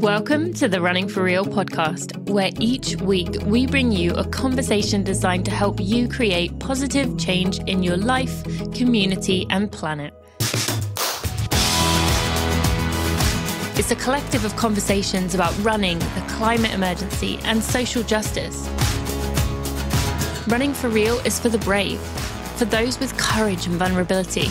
Welcome to the Running for Real podcast, where each week we bring you a conversation designed to help you create positive change in your life, community, and planet. It's a collective of conversations about running, the climate emergency, and social justice. Running for Real is for the brave, for those with courage and vulnerability.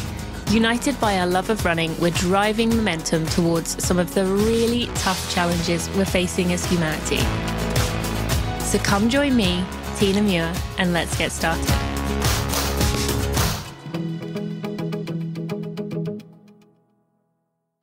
United by our love of running, we're driving momentum towards some of the really tough challenges we're facing as humanity. So come join me, Tina Muir, and let's get started.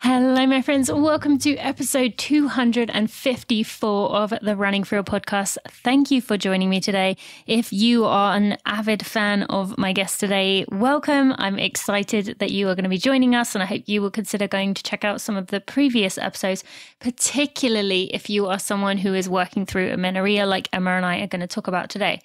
Hello, my friends. Welcome to episode 254 of the Running for Real podcast. Thank you for joining me today. If you are an avid fan of my guest today, welcome. I'm excited that you are going to be joining us, and I hope you will consider going to check out some of the previous episodes, particularly if you are someone who is working through amenorrhea like Emma and I are going to talk about today.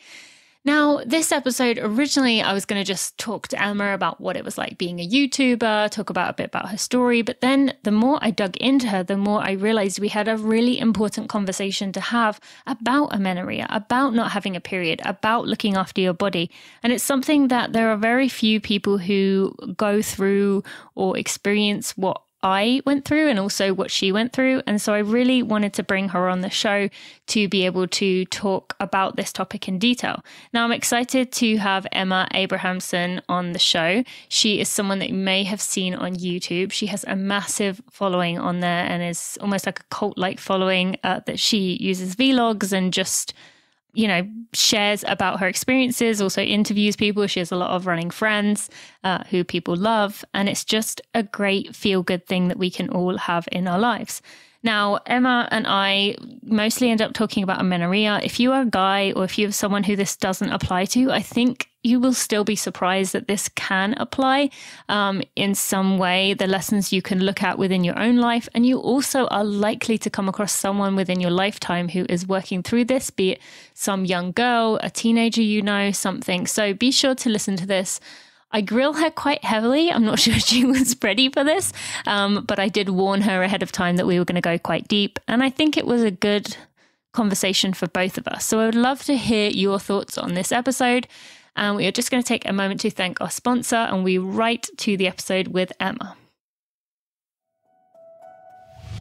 Now, this episode, originally, I was going to just talk to Emma about what it was like being a YouTuber, talk about a bit about her story. But then the more I dug into her, the more I realized we had a really important conversation to have about amenorrhea, about not having a period, about looking after your body. And it's something that there are very few people who go through or experience what I went through and also what she went through. And so I really wanted to bring her on the show to be able to talk about this topic in detail. Now, I'm excited to have Emma Abrahamson on the show. She is someone that you may have seen on YouTube. She has a massive following on there and is almost like a cult-like following that she uses vlogs and just shares about her experiences, also interviews people. She has a lot of running friends who people love. And it's just a great feel-good thing that we can all have in our lives. Now, Emma and I mostly end up talking about amenorrhea. If you are a guy or if you have someone who this doesn't apply to, I think you will still be surprised that this can apply in some way, the lessons you can look at within your own life. And you also are likely to come across someone within your lifetime who is working through this, be it some young girl, a teenager, something. So be sure to listen to this. I grill her quite heavily. I'm not sure she was ready for this, but I did warn her ahead of time that we were going to go quite deep. And I think it was a good conversation for both of us. So I would love to hear your thoughts on this episode. And we are just going to take a moment to thank our sponsor, and we right to the episode with Emma.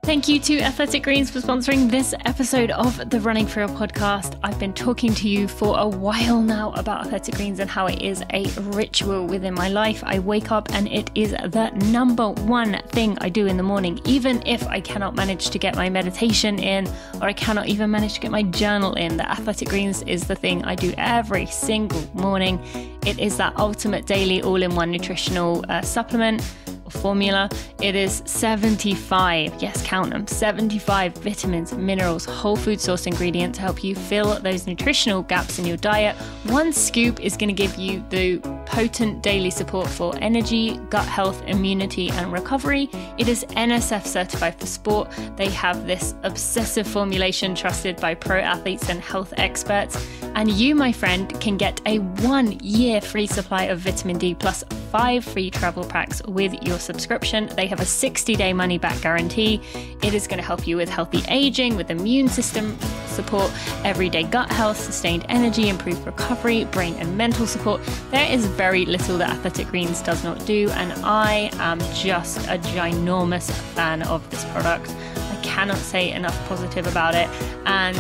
Thank you to Athletic Greens for sponsoring this episode of the Running for Real podcast. I've been talking to you for a while now about Athletic Greens and how it is a ritual within my life. I wake up and it is the number one thing I do in the morning, even if I cannot manage to get my meditation in or I cannot even manage to get my journal in. The Athletic Greens is the thing I do every single morning. It is that ultimate daily all-in-one nutritional supplement formula. It is 75, yes, count them, 75 vitamins, minerals, whole food source ingredients to help you fill those nutritional gaps in your diet. One scoop is going to give you the potent daily support for energy, gut health, immunity, and recovery. It is NSF certified for sport. They have this obsessive formulation trusted by pro athletes and health experts. And you, my friend, can get a 1 year free supply of vitamin D plus 5 free travel packs with your subscription. They have a 60-day money-back guarantee. It is going to help you with healthy aging, with immune system support, everyday gut health, sustained energy, improved recovery, brain and mental support. There is very little that Athletic Greens does not do, and I am just a ginormous fan of this product. I cannot say enough positive about it, and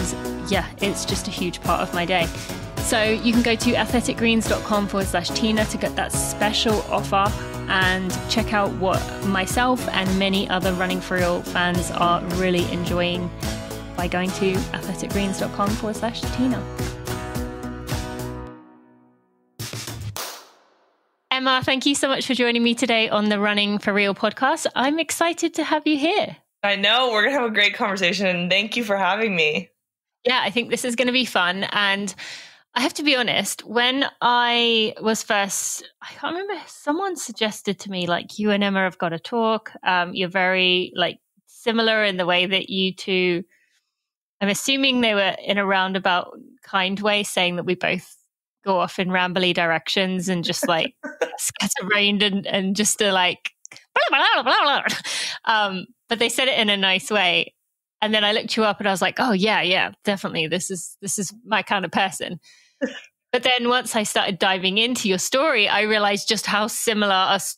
yeah, it's just a huge part of my day. So you can go to athleticgreens.com/Tina to get that special offer and check out what myself and many other Running for Real fans are really enjoying by going to athleticgreens.com/Tina. Emma, thank you so much for joining me today on the Running for Real podcast. I'm excited to have you here. I know, we're going to have a great conversation. Thank you for having me. Yeah, I think this is going to be fun. And I have to be honest, when I was first, I can't remember, someone suggested to me, like, you and Emma have got to talk. You're very similar in the way that you two, I'm assuming they were in a roundabout kind way, saying that we both go off in rambly directions and just scatterbrained and just to blah, blah, blah, blah, blah. But they said it in a nice way. And then I looked you up and I was like, oh yeah, definitely. This is my kind of person. But then once I started diving into your story, I realized just how similar us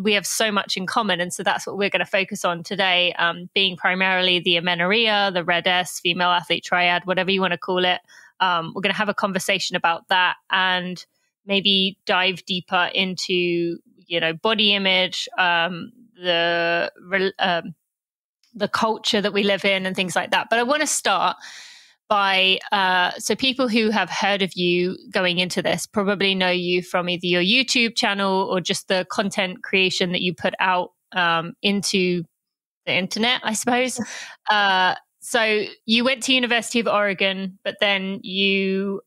we have so much in common. And so that's what we're going to focus on today, being primarily the amenorrhea, the red S, female athlete triad, whatever you want to call it. We're going to have a conversation about that and maybe dive deeper into, body image, the culture that we live in and things like that. But I want to start by, so people who have heard of you going into this probably know you from either your YouTube channel or just the content creation that you put out into the internet, I suppose. So you went to University of Oregon, but then you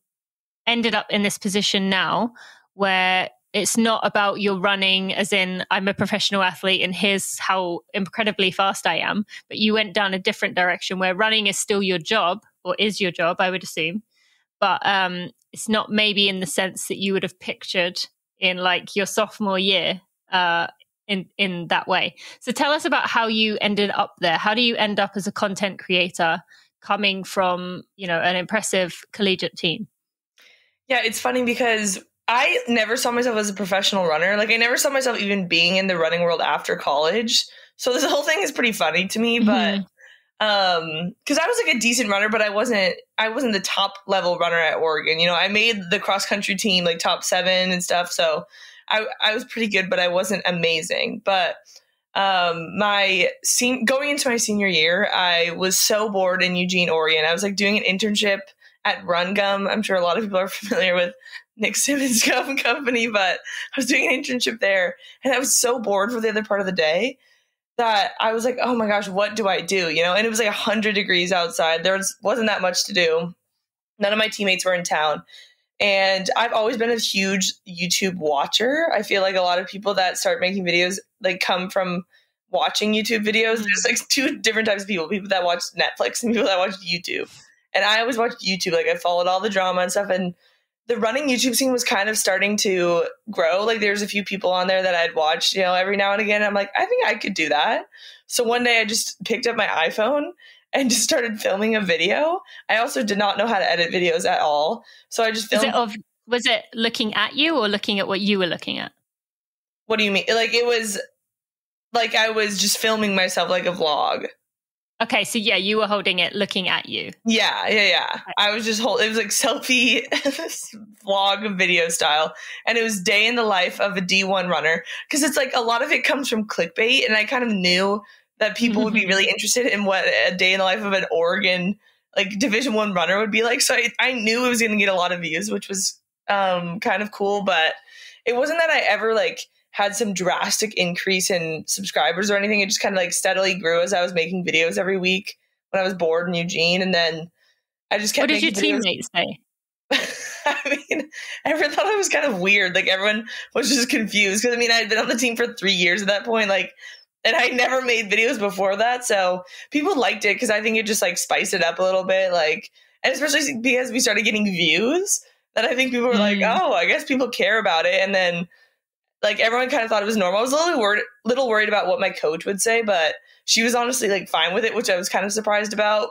ended up in this position now where it's not about your running as in I'm a professional athlete and here's how incredibly fast I am, but you went down a different direction where running is still your job or is your job, I would assume. But it's not maybe in the sense that you would have pictured in like your sophomore year in that way. So tell us about how you ended up there. How do you end up as a content creator coming from, an impressive collegiate team? Yeah, it's funny because I never saw myself as a professional runner. Like I never saw myself even being in the running world after college. So this whole thing is pretty funny to me, but because I was like a decent runner, but I wasn't the top level runner at Oregon. I made the cross country team, like top 7 and stuff. So I was pretty good, but I wasn't amazing. But going into my senior year, I was so bored in Eugene, Oregon. I was like doing an internship at Run Gum. I'm sure a lot of people are familiar with Nick Simmons' gum company, but I was doing an internship there and I was so bored for the other part of the day that I was like, oh my gosh, what do I do? And it was like 100 degrees outside. There wasn't that much to do. None of my teammates were in town. And I've always been a huge YouTube watcher. I feel like a lot of people that start making videos like come from watching YouTube videos. There's like 2 different types of people that watch Netflix and people that watch YouTube. And I always watched YouTube. Like I followed all the drama and stuff. And the running YouTube scene was kind of starting to grow. Like there's a few people on there that I'd watched, every now and again. I'm like, I think I could do that. So one day I just picked up my iPhone and just started filming a video. I also did not know how to edit videos at all. So I just filmed. Was it looking at you or looking at what you were looking at? What do you mean? Like it was like I was just filming myself like a vlog. Okay, so yeah, you were holding it, looking at you. Yeah. I was just it was like selfie vlog video style. And it was day in the life of a D1 runner. Because it's like a lot of it comes from clickbait. And I kind of knew that people would be really interested in what a day in the life of an Oregon like Division I runner would be like. So I knew it was going to get a lot of views, which was kind of cool. But it wasn't that I ever like had some drastic increase in subscribers or anything. It just kind of like steadily grew as I was making videos every week when I was bored in Eugene. And then I just kept making videos. What did your teammates say? I mean, everyone thought it was kind of weird. Like everyone was just confused. Because I mean, I'd been on the team for 3 years at that point. Like, and I never made videos before that. So people liked it because I think it just like spiced it up a little bit. Like, and especially because we started getting views that I think people were like, oh, I guess people care about it. And then like everyone kind of thought it was normal. I was a little worried about what my coach would say, but she was honestly like fine with it, which I was kind of surprised about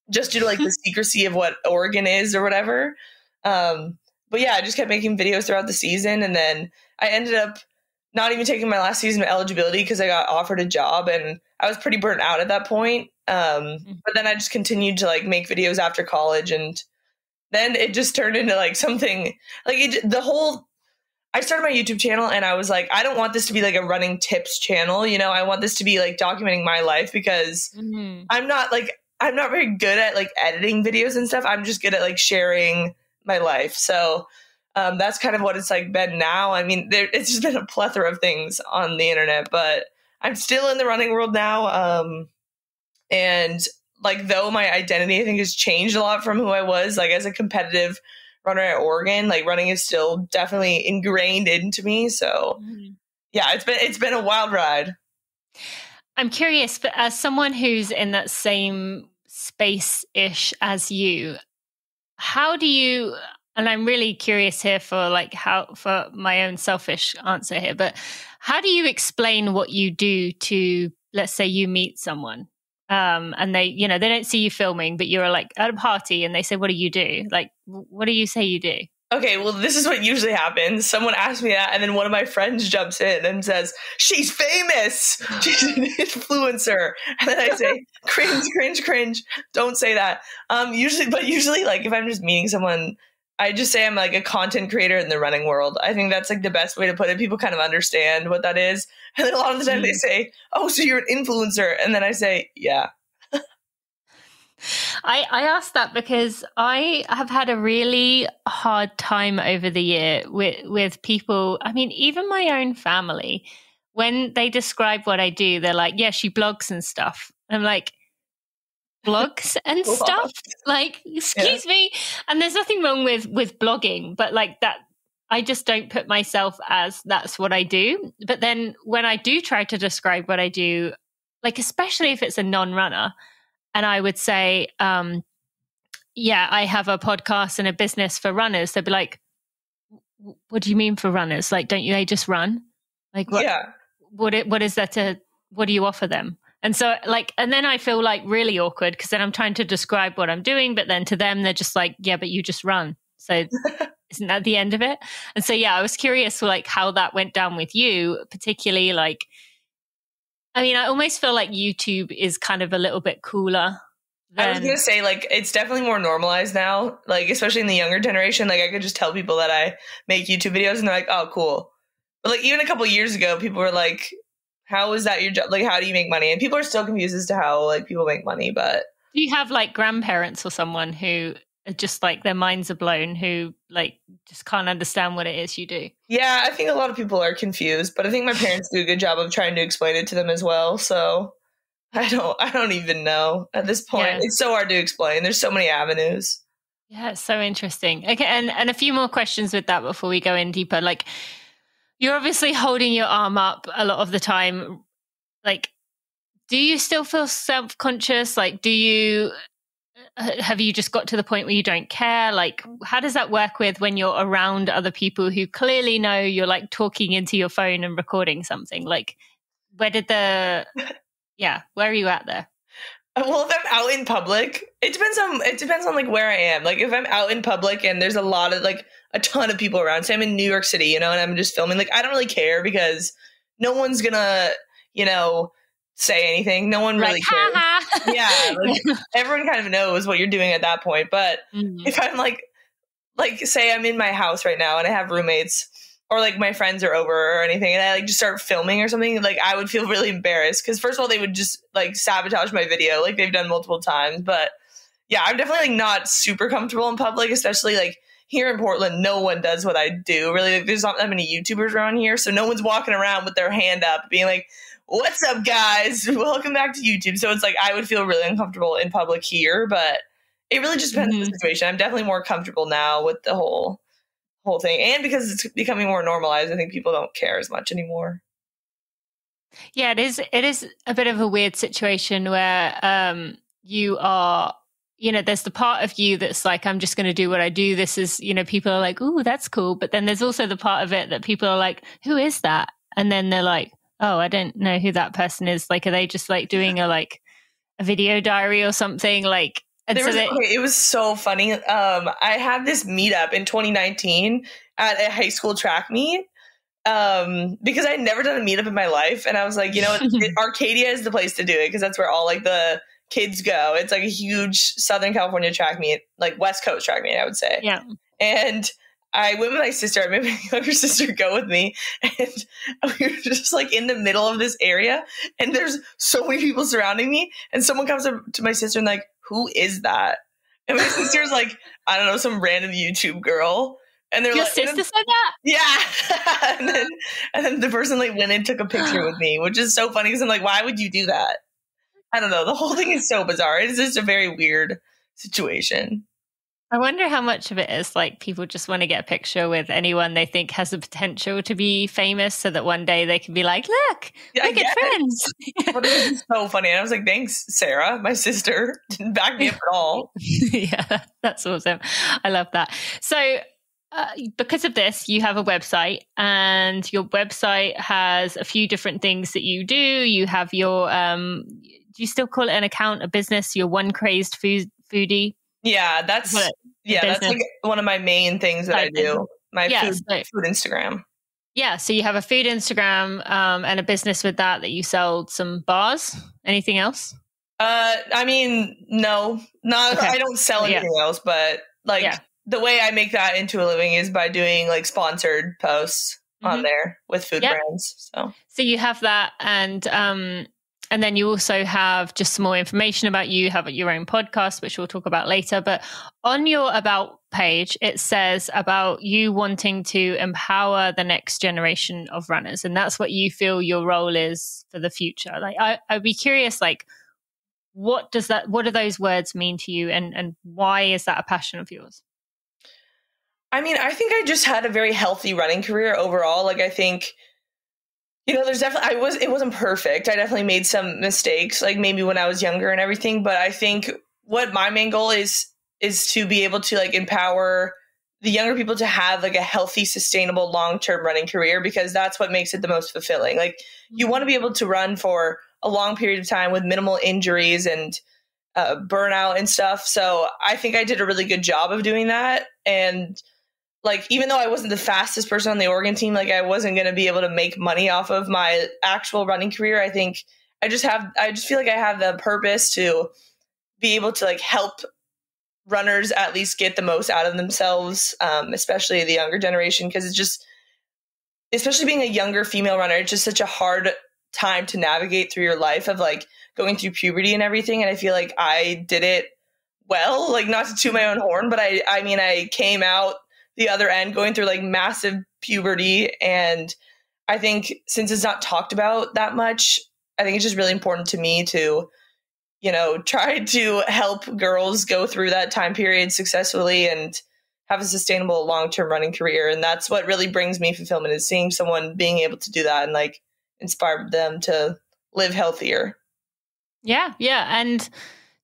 just due to like the secrecy of what Oregon is or whatever. But yeah, I just kept making videos throughout the season. And then I ended up not even taking my last season of eligibility because I got offered a job and I was pretty burnt out at that point. But then I just continued to like make videos after college. And then it just turned into like something like I started my YouTube channel and I was like, I don't want this to be like a running tips channel. I want this to be like documenting my life because I'm not very good at like editing videos and stuff. I'm just good at like sharing my life. So that's kind of what it's like been now. I mean, it's just been a plethora of things on the internet, but I'm still in the running world now. And like, though my identity, I think, has changed a lot from who I was like as a competitive runner at Oregon, like running is still definitely ingrained into me. So yeah, it's been a wild ride. I'm curious, but as someone who's in that same space-ish as you, how do you, and I'm really curious here for my own selfish answer here, but how do you explain what you do to, let's say you meet someone And they, they don't see you filming, but you're like at a party and they say, what do you do? Like, what do you say you do? Okay, well, this is what usually happens. Someone asks me that, and then one of my friends jumps in and says, she's famous. She's an influencer. And then I say, cringe, cringe, cringe. Don't say that. Usually, like, if I'm just meeting someone, I just say I'm like a content creator in the running world. I think that's like the best way to put it. People kind of understand what that is. And then a lot of the time they say, oh, so you're an influencer. And then I say, yeah. I asked that because I have had a really hard time over the year with people. I mean, even my own family, when they describe what I do, they're like, yeah, she blogs and stuff. I'm like, blogs and stuff? Like, excuse me? And there's nothing wrong with blogging, but like that, I just don't put myself as that's what I do. But then when I do try to describe what I do, like, especially if it's a non-runner, and I would say, yeah, I have a podcast and a business for runners. They'd be like, what do you mean for runners? Like, they just run? Like, what, what is that what do you offer them? And so like, and then I feel like really awkward because then I'm trying to describe what I'm doing, but then to them, they're just like, yeah, but you just run. So isn't that the end of it? And so, yeah, I was curious like how that went down with you, particularly like, I mean, I almost feel like YouTube is kind of a little bit cooler. I was going to say, like, it's definitely more normalized now, like, especially in the younger generation. Like, I could just tell people that I make YouTube videos and they're like, oh, cool. But, like, even a couple of years ago, people were like, how is that your job? Like, how do you make money? And people are still confused as to how, like, people make money, but... Do you have, like, grandparents or someone who are just, like, their minds are blown, who, like, just can't understand what it is you do? Yeah, I think a lot of people are confused, but I think my parents do a good job of trying to explain it to them as well, so... I don't even know at this point. Yeah. It's so hard to explain. There's so many avenues. Yeah, it's so interesting. Okay, and a few more questions with that before we go in deeper. Like, you're obviously holding your arm up a lot of the time. Like, do you still feel self-conscious? Like, have you just got to the point where you don't care? Like, how does that work with when you're around other people who clearly know you're like talking into your phone and recording something? Like, yeah, where are you at there? Well, if I'm out in public, it depends on like where I am. Like if I'm out in public and there's a ton of people around, say I'm in New York City, and I'm just filming, like I don't really care because no one's gonna, say anything. No one really cares. Yeah, like everyone kind of knows what you're doing at that point. But if I'm like say I'm in my house right now and I have roommates, or like my friends are over or anything, and I like just start filming or something, like I would feel really embarrassed because first of all, they would just like sabotage my video like they've done multiple times. But yeah, I'm definitely like not super comfortable in public, especially like here in Portland. No one does what I do. Really, like, there's not that many YouTubers around here, so no one's walking around with their hand up being like, "What's up, guys? Welcome back to YouTube." So it's like I would feel really uncomfortable in public here, but it really just depends on the situation. I'm definitely more comfortable now with the whole thing, and because it's becoming more normalized, I think people don't care as much anymore. Yeah, it is a bit of a weird situation where you are, there's the part of you that's like, I'm just going to do what I do. This is, people are like, "Ooh, that's cool." But then there's also the part of it that people are like, "Who is that?" And then they're like, "Oh, I don't know who that person is." Like, are they just like doing a video diary or something? Like, it was so funny. I had this meetup in 2019 at a high school track meet because I'd never done a meetup in my life. And I was like, Arcadia is the place to do it because that's where all like the kids go. It's like a huge Southern California track meet, like West Coast track meet, I would say. Yeah. And I went with my sister. I made my younger sister go with me. And we were just like in the middle of this area. And there's so many people surrounding me. And someone comes up to my sister and like, "Who is that?" And my sister's like, "I don't know, some random YouTube girl." And they're Your like, sister said that? Yeah. and then the person like went and took a picture with me, which is so funny because I'm like, why would you do that? I don't know. The whole thing is so bizarre. It's just a very weird situation. I wonder how much of it is like people just want to get a picture with anyone they think has the potential to be famous so that one day they can be like, look at friends. But it was so funny. And I was like, thanks, Sarah, my sister. Didn't back me up at all. Yeah, that's awesome. I love that. So because of this, you have a website, and your website has a few different things that you do. You have your, do you still call it an account, a business? You're one crazed foodie. Yeah, that's like one of my main things that I do. My food Instagram. Yeah, so you have a food Instagram and a business with that you sell some bars. Anything else? I mean, no, not. Okay. I don't sell anything else, but the way I make that into a living is by doing like sponsored posts on there with food brands. So you have that, and then you also have just some more information about you. You have your own podcast, which we'll talk about later. But on your About page, it says about you wanting to empower the next generation of runners. And that's what you feel your role is for the future. Like, I'd be curious, like, what do those words mean to you? And why is that a passion of yours? I mean, I think I just had a very healthy running career overall. Like, I think, there's definitely, it wasn't perfect. I definitely made some mistakes, like maybe when I was younger and everything. But I think what my main goal is to be able to like empower the younger people to have like a healthy, sustainable, long-term running career, because that's what makes it the most fulfilling. Like, you want to be able to run for a long period of time with minimal injuries and burnout and stuff. So I think I did a really good job of doing that. And like, even though I wasn't the fastest person on the Oregon team, like I wasn't going to be able to make money off of my actual running career. I think I just feel like I have the purpose to be able to like help runners at least get the most out of themselves, especially the younger generation. Cause it's just, especially being a younger female runner, it's just such a hard time to navigate through your life of like going through puberty and everything. And I feel like I did it well, like not to toot my own horn, but I mean, I came out the other end going through like massive puberty. And I think since it's not talked about that much, I think it's just really important to me to, try to help girls go through that time period successfully and have a sustainable long-term running career. And that's what really brings me fulfillment, is seeing someone being able to do that and like inspire them to live healthier. Yeah. And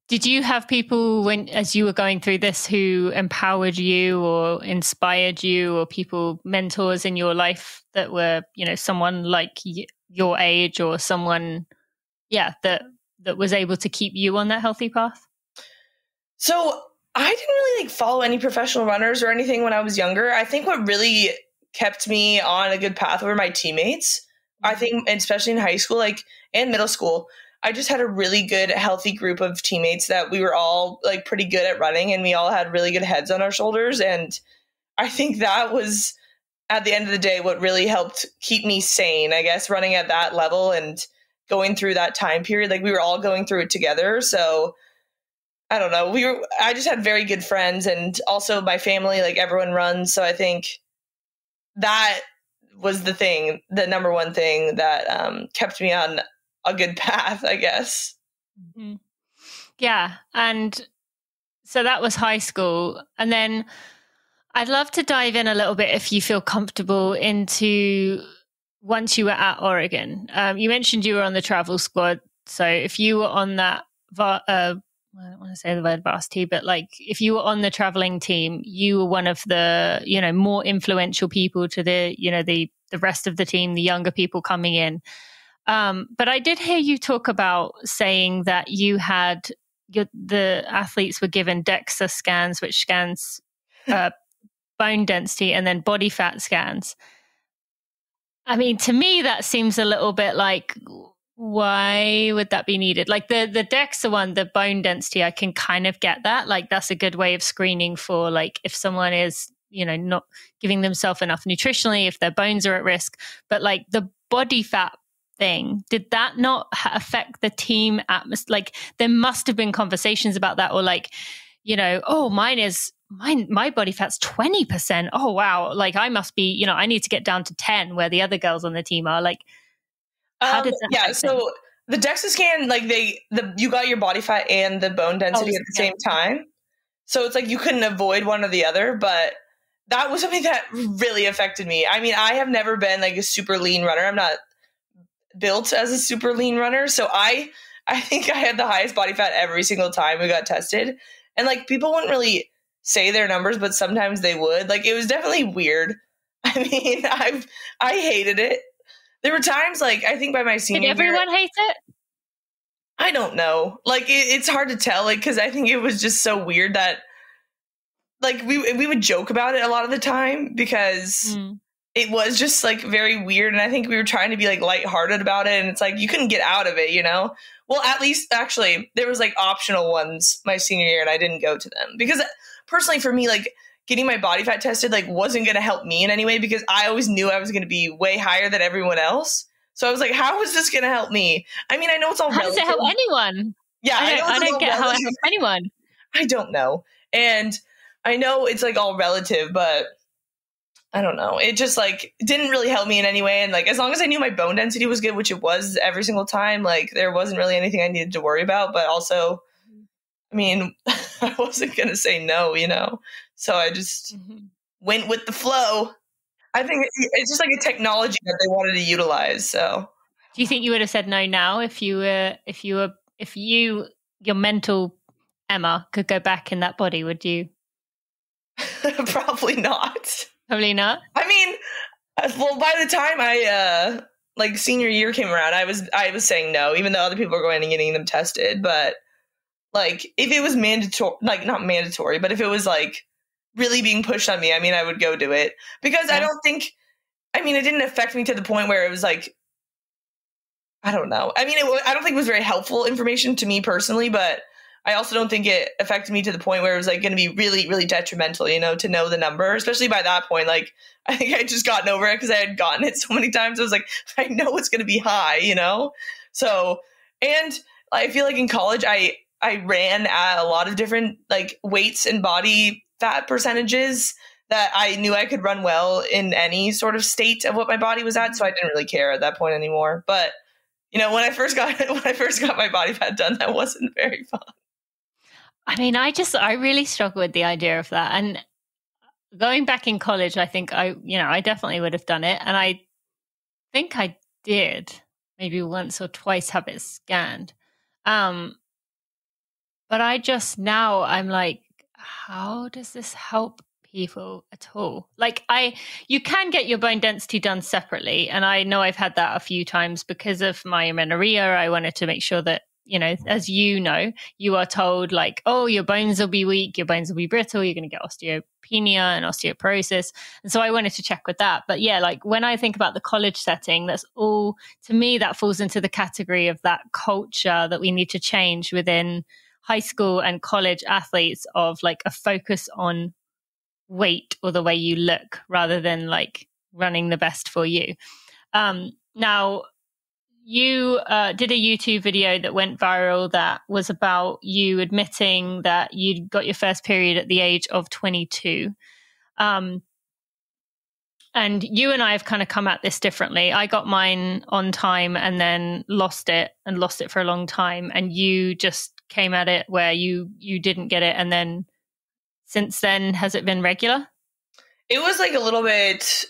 did you have people as you were going through this who empowered you or inspired you, or mentors in your life that were, someone like your age, or someone, that was able to keep you on that healthy path? So I didn't really follow any professional runners or anything when I was younger. I think what really kept me on a good path were my teammates. I think, especially in high school, and middle school, I just had a really good, healthy group of teammates that we were all pretty good at running, and we all had really good heads on our shoulders. And I think that was, at the end of the day, what really helped keep me sane, I guess, running at that level and going through that time period. We were all going through it together. So I don't know. I just had very good friends, and also my family, everyone runs. So I think that was the number one thing that kept me on a good path, I guess. Mm-hmm. Yeah. And so that was high school. And then I'd love to dive in a little bit, if you feel comfortable, into once you were at Oregon. You mentioned you were on the travel squad. So if you were on that, I don't want to say the word varsity, but if you were on the traveling team, you were one of the, more influential people to the, the rest of the team, the younger people coming in. But I did hear you talk about saying that you had the athletes were given DEXA scans, which scans bone density, and then body fat scans. I mean, to me, that seems a little bit why would that be needed? The DEXA one, the bone density, I can kind of get that. That's a good way of screening for if someone is, not giving themselves enough nutritionally, if their bones are at risk. But the body fat thing, did that not affect the team atmosphere? There must have been conversations about that, or oh, my body fat's 20%. Oh, wow. I must be, I need to get down to 10 where the other girls on the team are. How did that happen? So the DEXA scan, you got your body fat and the bone density at the same time. So it's you couldn't avoid one or the other, but that was something that really affected me. I mean, I have never been a super lean runner. I'm not built as a super lean runner. So I think I had the highest body fat every single time we got tested. And people wouldn't really say their numbers, but sometimes they would. It was definitely weird. I mean, I hated it. There were times I think by my senior year. Did everyone hate it? I don't know. Like, it's hard to tell. Like, because I think it was just so weird that, like, we would joke about it a lot of the time because it was just like very weird. And I think we were trying to be like lighthearted about it. And it's like, you couldn't get out of it, you know? Well, at least actually there was like optional ones my senior year and I didn't go to them because personally for me, like getting my body fat tested, like wasn't going to help me in any way because I always knew I was going to be way higher than everyone else. So I was like, how is this going to help me? I mean, I know it's all relative. How does it help anyone? Yeah, I don't get how it helps anyone. I don't know. And I know it's like all relative, but I don't know. It just like didn't really help me in any way. And like, as long as I knew my bone density was good, which it was every single time, like there wasn't really anything I needed to worry about. But also, I mean, I wasn't going to say no, you know? So I just went with the flow. I think it's just like a technology that they wanted to utilize. So do you think you would have said no now if your mental Emma could go back in that body? Would you? Probably not. Probably not. I mean, well, by the time I like senior year came around, I was saying no, even though other people were going and getting them tested. But like, if it was mandatory, like not mandatory, but if it was like really being pushed on me, I mean, I would go do it because I don't think. I mean, it didn't affect me to the point where it was like, I don't know. I mean, I don't think it was very helpful information to me personally, but I also don't think it affected me to the point where it was like going to be really, really detrimental, you know, to know the number, especially by that point. Like, I think I had just gotten over it because I had gotten it so many times. I was like, I know it's going to be high, you know? So, and I feel like in college, I ran at a lot of different like weights and body fat percentages that I knew I could run well in any sort of state of what my body was at. So I didn't really care at that point anymore. But, you know, when I first got my body fat done, that wasn't very fun. I mean, I really struggle with the idea of that. And going back in college, I think I definitely would have done it. And I think I did maybe once or twice have it scanned. But I'm like, how does this help people at all? Like you can get your bone density done separately. And I know I've had that a few times because of my amenorrhea. I wanted to make sure that, you know, as you know, you are told like, oh, your bones will be weak, your bones will be brittle, you're going to get osteopenia and osteoporosis. And so I wanted to check with that. But yeah, like when I think about the college setting, that's all, to me, that falls into the category of that culture that we need to change within high school and college athletes of like a focus on weight or the way you look rather than like running the best for you. Now, you did a YouTube video that went viral that was about you admitting that you got your first period at the age of 22. And you and I have kind of come at this differently. I got mine on time and then lost it for a long time. And you just came at it where you didn't get it. And then since then, has it been regular? It was like a little bit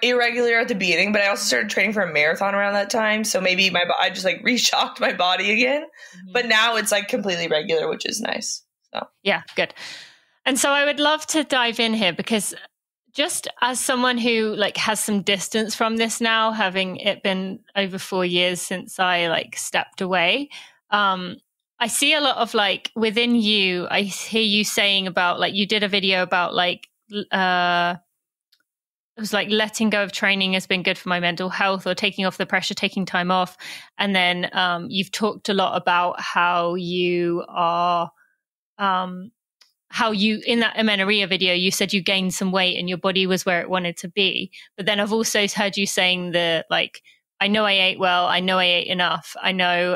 irregular at the beginning, but I also started training for a marathon around that time. So maybe I just like reshocked my body again. But now it's like completely regular, which is nice. So yeah, good. And so I would love to dive in here because just as someone who like has some distance from this now, having it been over 4 years since I like stepped away, I see a lot of like within you, I hear you saying about like you did a video about like it was like letting go of training has been good for my mental health or taking off the pressure, taking time off. And then you've talked a lot about how you are, how you, in that amenorrhea video, you said you gained some weight and your body was where it wanted to be. But then I've also heard you saying like, I know I ate well, I know I ate enough. I know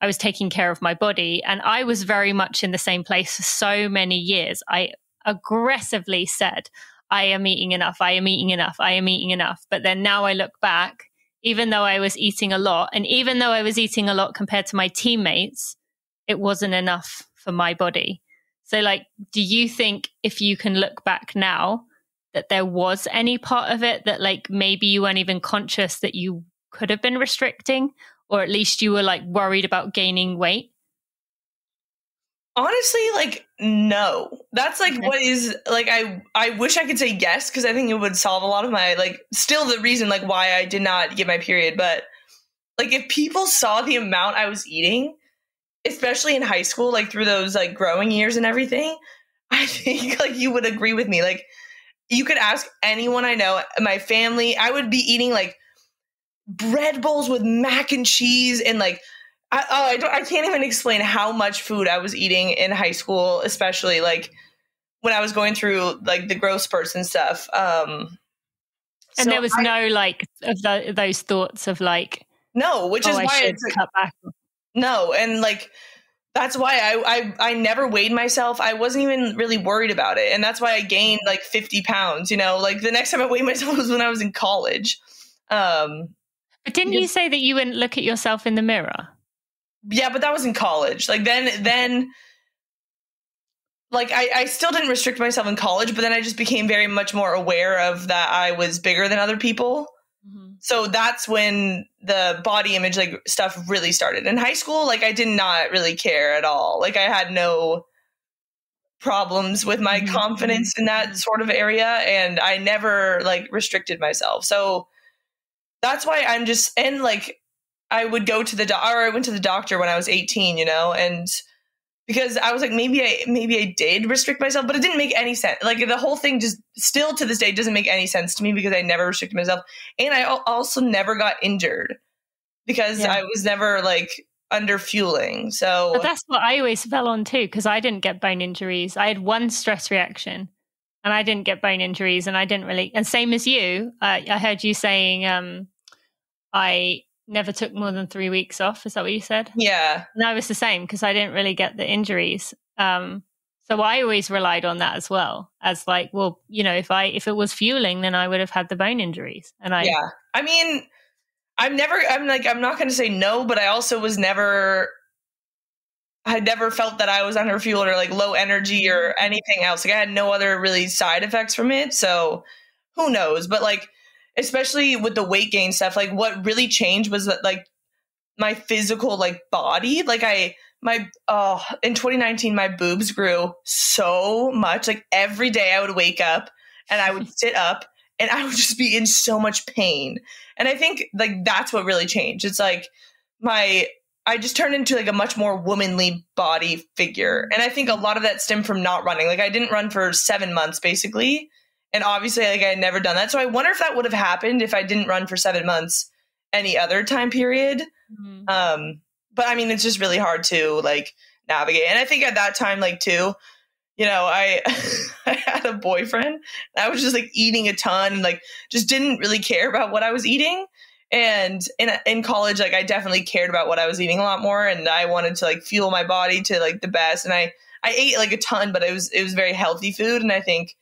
I was taking care of my body. And I was very much in the same place for so many years. I aggressively said, I am eating enough, I am eating enough, I am eating enough. But then now I look back, even though I was eating a lot, and even though I was eating a lot compared to my teammates, it wasn't enough for my body. So like, do you think if you can look back now that there was any part of it that like maybe you weren't even conscious that you could have been restricting, or at least you were like worried about gaining weight? Honestly, like, no. That's like what is like, I wish I could say yes, because I think it would solve a lot of my like still the reason like why I did not get my period. But like if people saw the amount I was eating, especially in high school, like through those like growing years and everything, I think like you would agree with me. Like you could ask anyone I know, my family, I would be eating like bread bowls with mac and cheese and like I can't even explain how much food I was eating in high school, especially like when I was going through like the growth spurts and stuff. And so there was no like of those thoughts of like, no, which is I why should it's like, cut back. no, and like that's why I never weighed myself. I wasn't even really worried about it, and that's why I gained like 50 pounds. You know, like the next time I weighed myself was when I was in college. But didn't you say that you wouldn't look at yourself in the mirror? Yeah, but that was in college. Like then like I still didn't restrict myself in college, but then I just became very much more aware of that I was bigger than other people. Mm-hmm. So that's when the body image like stuff really started. In high school, like I did not really care at all. Like I had no problems with my confidence in that sort of area, and I never like restricted myself. So that's why I'm just, and like I would go to I went to the doctor when I was 18, you know, and because I was like, maybe I did restrict myself, but it didn't make any sense. Like the whole thing just still to this day doesn't make any sense to me because I never restricted myself. And I also never got injured because I was never like under fueling. So but that's what I always fell on too, because I didn't get bone injuries. I had one stress reaction and I didn't get bone injuries, and I didn't really, and same as you, I heard you saying, I never took more than 3 weeks off. Is that what you said? Yeah. And I was the same because I didn't really get the injuries. So I always relied on that as well as like, well, you know, if it was fueling, then I would have had the bone injuries. And I mean, I'm not going to say no, but I also I never felt that I was under fueled or like low energy or anything else. Like I had no other really side effects from it. So who knows? But like, especially with the weight gain stuff, like what really changed was that like my physical like body, like in 2019, my boobs grew so much. Like every day I would wake up and I would sit up and I would just be in so much pain. And I think like that's what really changed. It's like I just turned into like a much more womanly body figure. And I think a lot of that stemmed from not running. Like I didn't run for 7 months basically. And obviously, like I had never done that. So I wonder if that would have happened if I didn't run for 7 months any other time period. Mm-hmm. But I mean, it's just really hard to like navigate. And I think at that time, like too, you know, I had a boyfriend. I was just like eating a ton and like just didn't really care about what I was eating. And in college, like I definitely cared about what I was eating a lot more. And I wanted to like fuel my body to like the best. And I ate like a ton, but it was very healthy food. And I think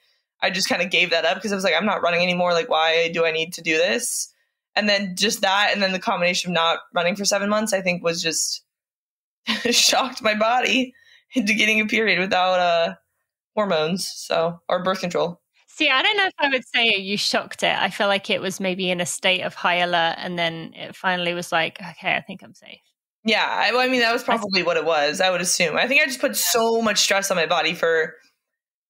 I just kind of gave that up because I was like, I'm not running anymore. Like, why do I need to do this? And then just that. And then the combination of not running for 7 months, I think was just shocked my body into getting a period without hormones. Or birth control. See, I don't know if I would say you shocked it. I feel like it was maybe in a state of high alert. And then it finally was like, okay, I think I'm safe. Yeah. I mean, that was probably what it was. I would assume. I think I just put so much stress on my body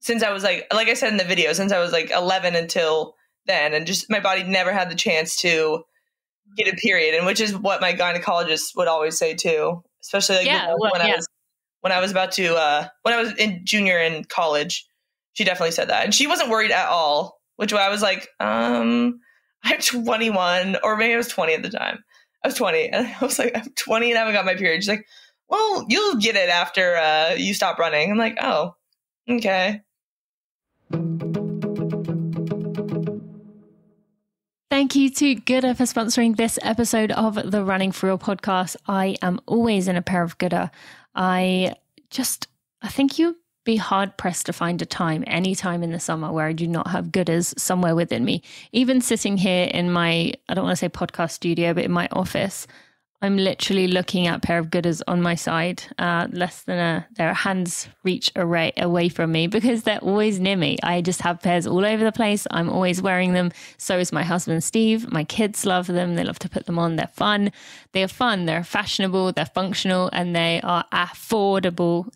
since I was like I said in the video, since I was like 11 until then, and just my body never had the chance to get a period, and which is what my gynecologist would always say too, especially like when I was about to when I was in junior in college, she definitely said that, and she wasn't worried at all. Which I was like, I'm 21, or maybe I was 20 at the time. I was 20, and I was like, I'm 20 and I haven't got my period. She's like, well, you'll get it after you stop running. I'm like, oh, okay. Thank you to goodr for sponsoring this episode of the Running For Real podcast. I am always in a pair of goodr. I think you'd be hard pressed to find a time, any time in the summer, where I do not have goodrs somewhere within me. Even sitting here in my, I don't want to say podcast studio, but in my office, I'm literally looking at a pair of goodrs on my side, less than their hands reach away from me, because they're always near me. I just have pairs all over the place. I'm always wearing them. So is my husband, Steve. My kids love them. They love to put them on. They're fun. They're fashionable, they're functional, and they are affordable.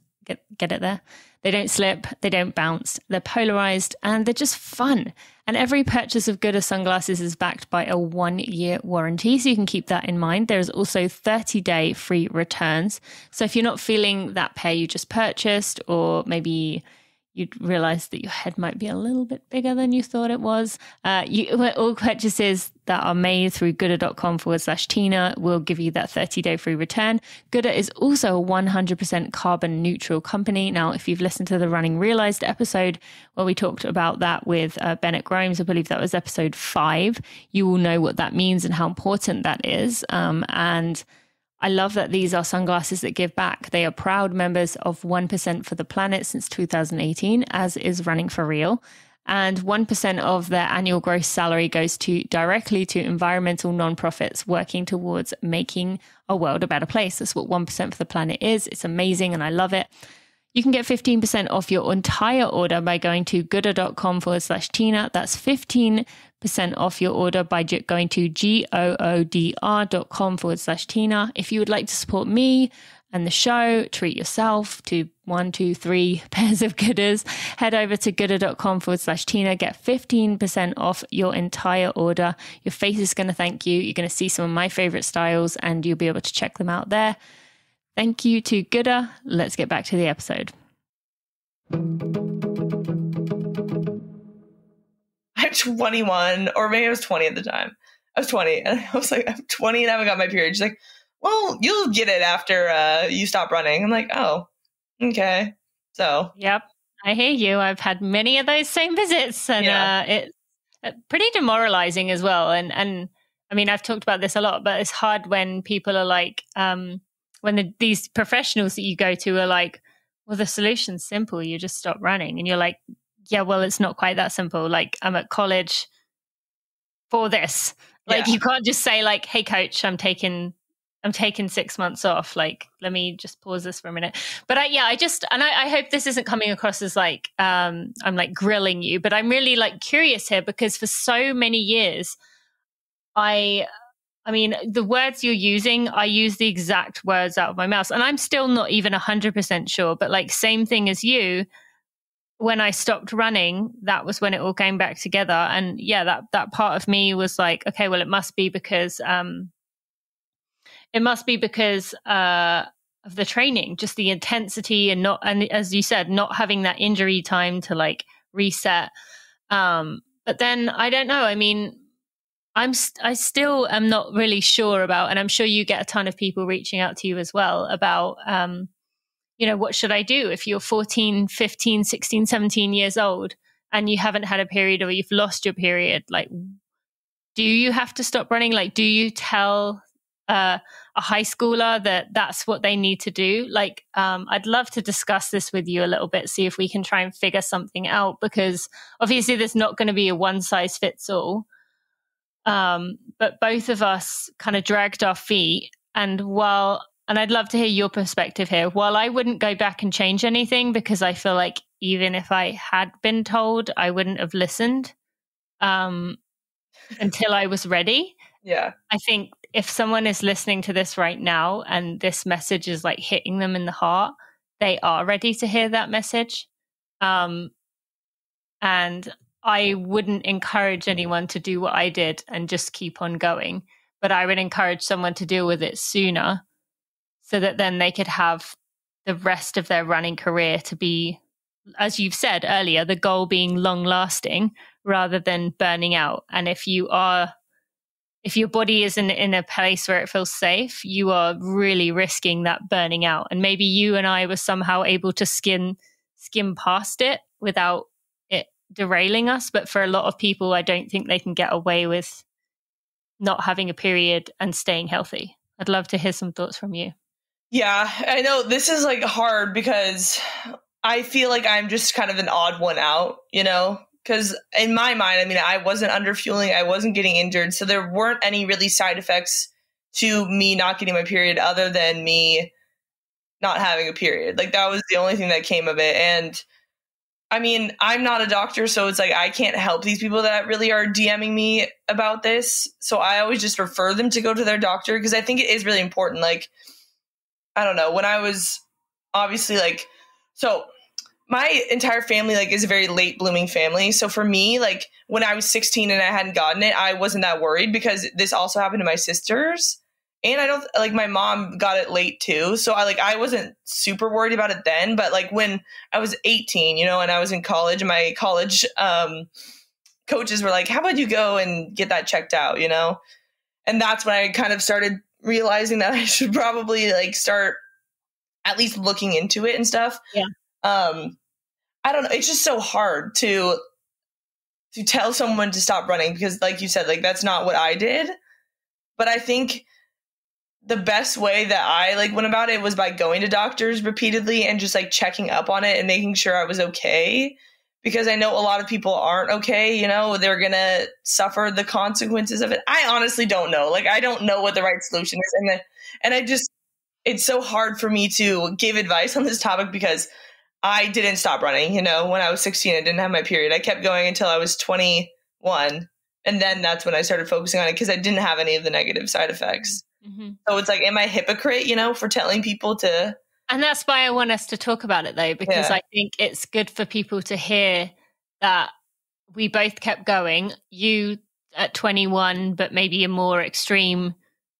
Get it there? They don't slip, they don't bounce, they're polarized, and they're just fun. And every purchase of goodr sunglasses is backed by a 1-year warranty, so you can keep that in mind. There's also 30-day free returns. So if you're not feeling that pair you just purchased, or maybe you'd realize that your head might be a little bit bigger than you thought it was. All purchases that are made through goodr.com/Tina will give you that 30-day free return. Goodr is also a 100% carbon neutral company. Now, if you've listened to the Running Realized episode where we talked about that with Bennett Grimes, I believe that was episode 5, you will know what that means and how important that is. And I love that these are sunglasses that give back. They are proud members of 1% for the Planet since 2018, as is Running for Real. And 1% of their annual gross salary goes directly to environmental nonprofits working towards making our world a better place. That's what 1% for the Planet is. It's amazing and I love it. You can get 15% off your entire order by going to goodr.com/Tina. That's 15% off your order by going to goodr.com/Tina. If you would like to support me and the show, treat yourself to 1, 2, 3 pairs of goodrs, head over to goodr.com/Tina. Get 15% off your entire order. Your face is going to thank you. You're going to see some of my favorite styles and you'll be able to check them out there. Thank you to goodr. Let's get back to the episode. I'm 21, or maybe I was 20 at the time. I was 20, and I was like, I'm 20 and I haven't got my period. She's like, well, you'll get it after you stop running. I'm like, oh, okay. So. Yep, I hear you. I've had many of those same visits, and it's pretty demoralizing as well. And I mean, I've talked about this a lot, but it's hard when people are like, when these professionals that you go to are like, well, the solution's simple. You just stop running. And you're like, yeah, well, it's not quite that simple. Like, I'm at college for this. Like, you can't just say like, hey, coach, I'm taking 6 months off. Like, let me just pause this for a minute. But I hope this isn't coming across as like, I'm like grilling you, but I'm really like curious here because for so many years, I mean, the words you're using, I use the exact words out of my mouth. And I'm still not even 100% sure, but like same thing as you, when I stopped running, that was when it all came back together. And yeah, that part of me was like, okay, well, it must be because of the training, just the intensity and as you said, not having that injury time to like reset. But then I don't know. I mean, I still am not really sure about, and I'm sure you get a ton of people reaching out to you as well about, what should I do if you're 14, 15, 16, 17 years old and you haven't had a period or you've lost your period? Like, do you have to stop running? Like, do you tell a high schooler that that's what they need to do? Like, I'd love to discuss this with you a little bit, see if we can try and figure something out, because obviously there's not going to be a one size fits all. But both of us kind of dragged our feet. And I'd love to hear your perspective here. While I wouldn't go back and change anything, because I feel like even if I had been told, I wouldn't have listened until I was ready. Yeah. I think if someone is listening to this right now and this message is like hitting them in the heart, they are ready to hear that message. And I wouldn't encourage anyone to do what I did and just keep on going, but I would encourage someone to deal with it sooner so that then they could have the rest of their running career to be, as you've said earlier, the goal being long lasting rather than burning out. And if your body isn't in a place where it feels safe, you are really risking that burning out. And maybe you and I were somehow able to skim past it without it derailing us. But for a lot of people, I don't think they can get away with not having a period and staying healthy. I'd love to hear some thoughts from you. Yeah, I know this is like hard because I feel like I'm just kind of an odd one out, because in my mind, I mean, I wasn't underfueling, I wasn't getting injured. So there weren't any really side effects to me not getting my period other than me not having a period. Like that was the only thing that came of it. And I mean, I'm not a doctor, so it's like I can't help these people that really are DMing me about this. So I always just refer them to go to their doctor because I think it is really important. Like, I don't know, when I was obviously like So my entire family like is a very late blooming family. So for me, like when I was 16 and I hadn't gotten it, I wasn't that worried because this also happened to my sisters. And I don't like my mom got it late too. So I wasn't super worried about it then. But like when I was 18, you know, and I was in college, my college coaches were like, how about you go and get that checked out, you know? And that's when I kind of started realizing that I should probably like start at least looking into it and stuff. Yeah. I don't know. It's just so hard to tell someone to stop running because like you said, like that's not what I did. But I think the best way that I like went about it was by going to doctors repeatedly and just like checking up on it and making sure I was okay. Because I know a lot of people aren't okay, you know, they're going to suffer the consequences of it. I honestly don't know. Like, I don't know what the right solution is. And I just, it's so hard for me to give advice on this topic because I didn't stop running, you know, when I was 16, I didn't have my period. I kept going until I was 21. And then that's when I started focusing on it because I didn't have any of the negative side effects. Mm-hmm. So it's like, am I a hypocrite, you know, for telling people to... And that's why I want us to talk about it, though, because I think it's good for people to hear that we both kept going. You at 21, but maybe a more extreme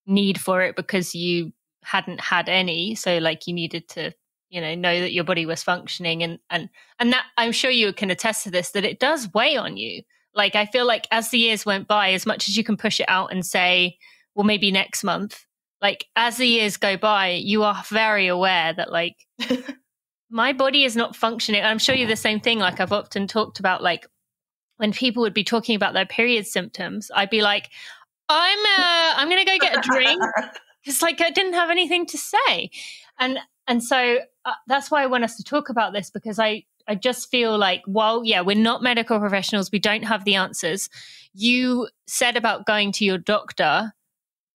need for it because you hadn't had any. So like you needed to, you know that your body was functioning. And that I'm sure you can attest to this, that it does weigh on you. Like, I feel like as the years went by, as much as you can push it out and say, well, maybe next month, like as the years go by, you are very aware that like my body is not functioning. I'm sure you're the same thing. Like I've often talked about, like when people would be talking about their period symptoms, I'd be like, I'm going to go get a drink because like I didn't have anything to say. And so that's why I want us to talk about this, because I just feel like, well, yeah, we're not medical professionals. We don't have the answers. You said about going to your doctor.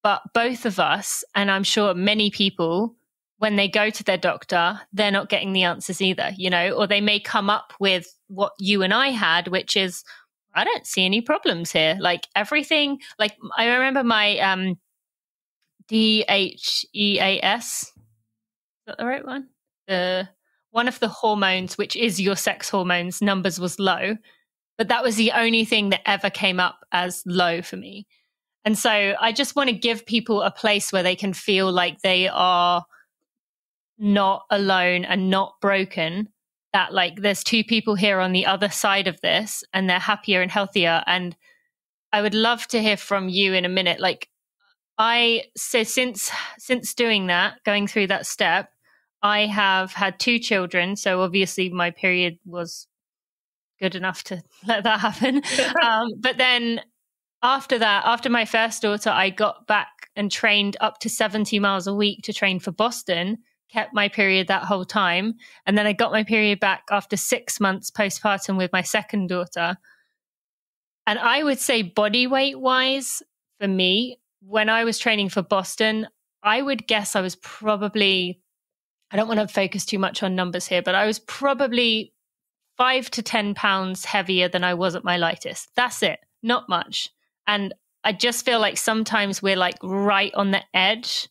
But both of us, and I'm sure many people, when they go to their doctor, they're not getting the answers either, you know, or they may come up with what you and I had, which is, I don't see any problems here. Like everything, like I remember my DHEAS, is that the right one? One of the hormones, which is your sex hormones, numbers was low, but that was the only thing that ever came up as low for me. And so I just want to give people a place where they can feel like they are not alone and not broken, that like there's two people here on the other side of this and they're happier and healthier. And I would love to hear from you in a minute. Like so since doing that, going through that step, I have had 2 children. So obviously my period was good enough to let that happen. But then after that, after my first daughter, I got back and trained up to 70 miles a week to train for Boston, kept my period that whole time. And then I got my period back after 6 months postpartum with my second daughter. And I would say body weight wise, for me, when I was training for Boston, I would guess I was probably, I don't want to focus too much on numbers here, but I was probably 5 to 10 pounds heavier than I was at my lightest. That's it. Not much. And I just feel like sometimes we're like right on the edge,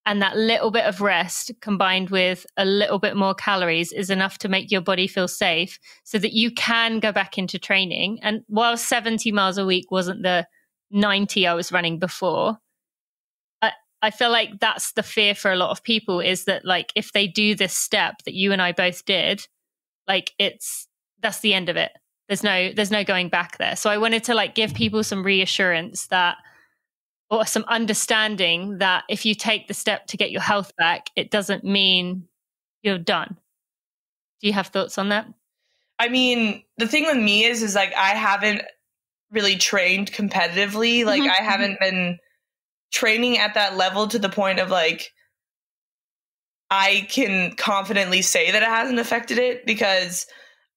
and that little bit of rest combined with a little bit more calories is enough to make your body feel safe so that you can go back into training. And while 70 miles a week wasn't the 90 I was running before, I feel like that's the fear for a lot of people, is that like if they do this step that you and I both did, like that's the end of it. There's no going back there. So I wanted to like give people some reassurance that, or some understanding that if you take the step to get your health back, it doesn't mean you're done. Do you have thoughts on that? I mean, the thing with me is like I haven't really trained competitively. Like I haven't been training at that level to the point of like I can confidently say that it hasn't affected it, because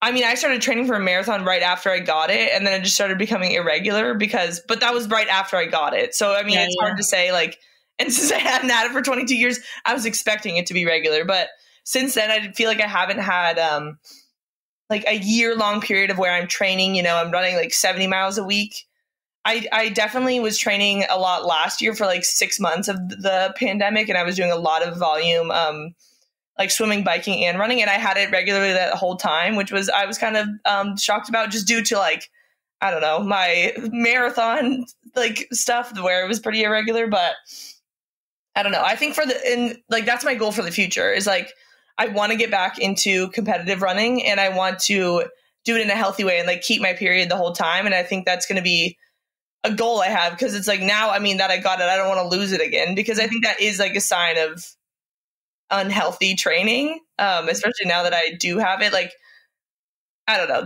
I mean, I started training for a marathon right after I got it, and then it just started becoming irregular but that was right after I got it. So, I mean, it's hard to say, like, and since I hadn't had it for 22 years, I was expecting it to be regular. But since then, I feel like I haven't had, like, a year-long period of where I'm training, you know, I'm running, like, 70 miles a week. I definitely was training a lot last year for, like, 6 months of the pandemic, and I was doing a lot of volume, like swimming, biking, and running. And I had it regularly that whole time, which was, I was kind of shocked about, just due to like, I don't know, my marathon like stuff where it was pretty irregular. But I don't know. I think that's my goal for the future is like, I want to get back into competitive running, and I want to do it in a healthy way and like keep my period the whole time. And I think that's going to be a goal I have, because it's like now, I mean, that I got it, I don't want to lose it again, because I think that is like a sign of unhealthy training, especially now that I do have it. Like, I don't know.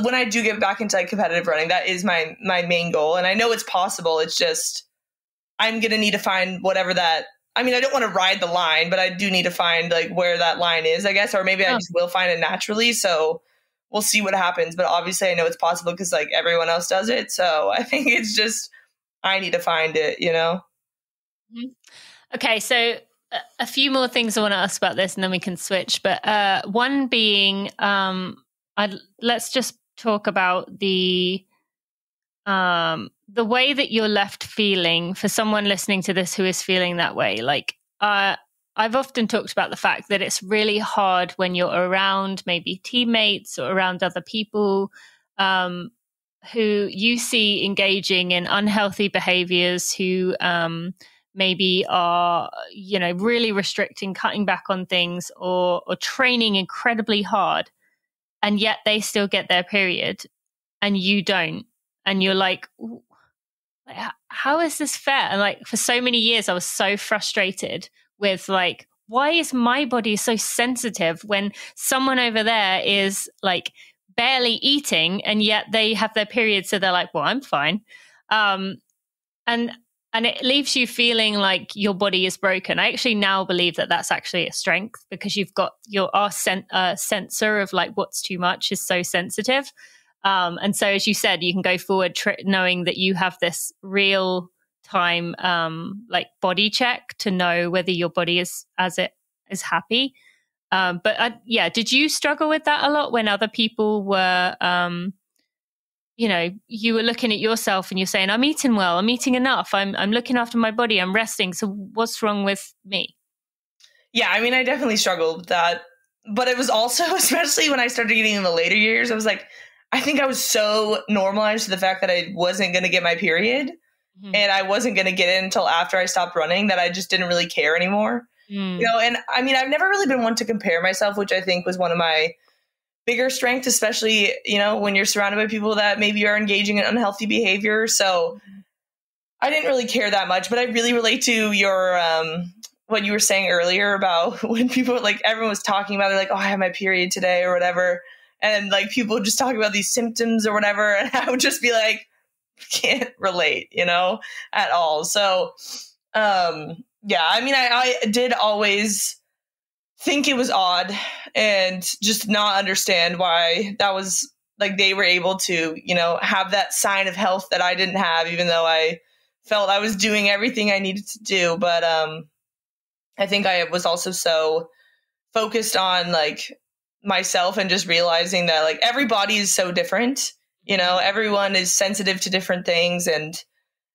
When I do get back into like competitive running, that is my main goal. And I know it's possible. It's just, I'm going to need to find whatever that, I mean, I don't want to ride the line, but I do need to find like where that line is, I guess, or maybe I just will find it naturally. So we'll see what happens. But obviously I know it's possible because like everyone else does it. So I think it's just, I need to find it, you know? Okay. So a few more things I want to ask about this and then we can switch. But one being, let's just talk about the way that you're left feeling for someone listening to this who is feeling that way. Like, I've often talked about the fact that it's really hard when you're around maybe teammates or around other people who you see engaging in unhealthy behaviors, who maybe are, you know, really restricting, cutting back on things, or training incredibly hard, and yet they still get their period and you don't. And you're like, how is this fair? And like, for so many years, I was so frustrated with like, why is my body so sensitive when someone over there is like barely eating and yet they have their period? So they're like, well, I'm fine. And it leaves you feeling like your body is broken. I actually now believe that that's actually a strength, because you've got our sensor of like what's too much is so sensitive. And so, as you said, you can go forward knowing that you have this real time, like body check to know whether your body is happy. Did you struggle with that a lot when other people were, you know, you were looking at yourself and you're saying, I'm eating well, I'm eating enough, I'm looking after my body, I'm resting. So what's wrong with me? Yeah, I mean, I definitely struggled with that. But it was also, especially when I started getting in the later years, I was like, I think I was so normalized to the fact that I wasn't going to get my period and I wasn't going to get it until after I stopped running, that I just didn't really care anymore. You know, and I mean, I've never really been one to compare myself, which I think was one of my bigger strengths, especially, you know, when you're surrounded by people that maybe are engaging in unhealthy behavior. So I didn't really care that much, but I really relate to your, what you were saying earlier about when people like, everyone was talking about, they're like, oh, I have my period today or whatever. And like people just talking about these symptoms or whatever. And I would just be like, can't relate, you know, at all. So, yeah, I mean, I did always think it was odd and just not understand why that was like, they were able to, you know, have that sign of health that I didn't have, even though I felt I was doing everything I needed to do. But, I think I was also so focused on like myself and just realizing that like everybody is so different, you know, everyone is sensitive to different things. And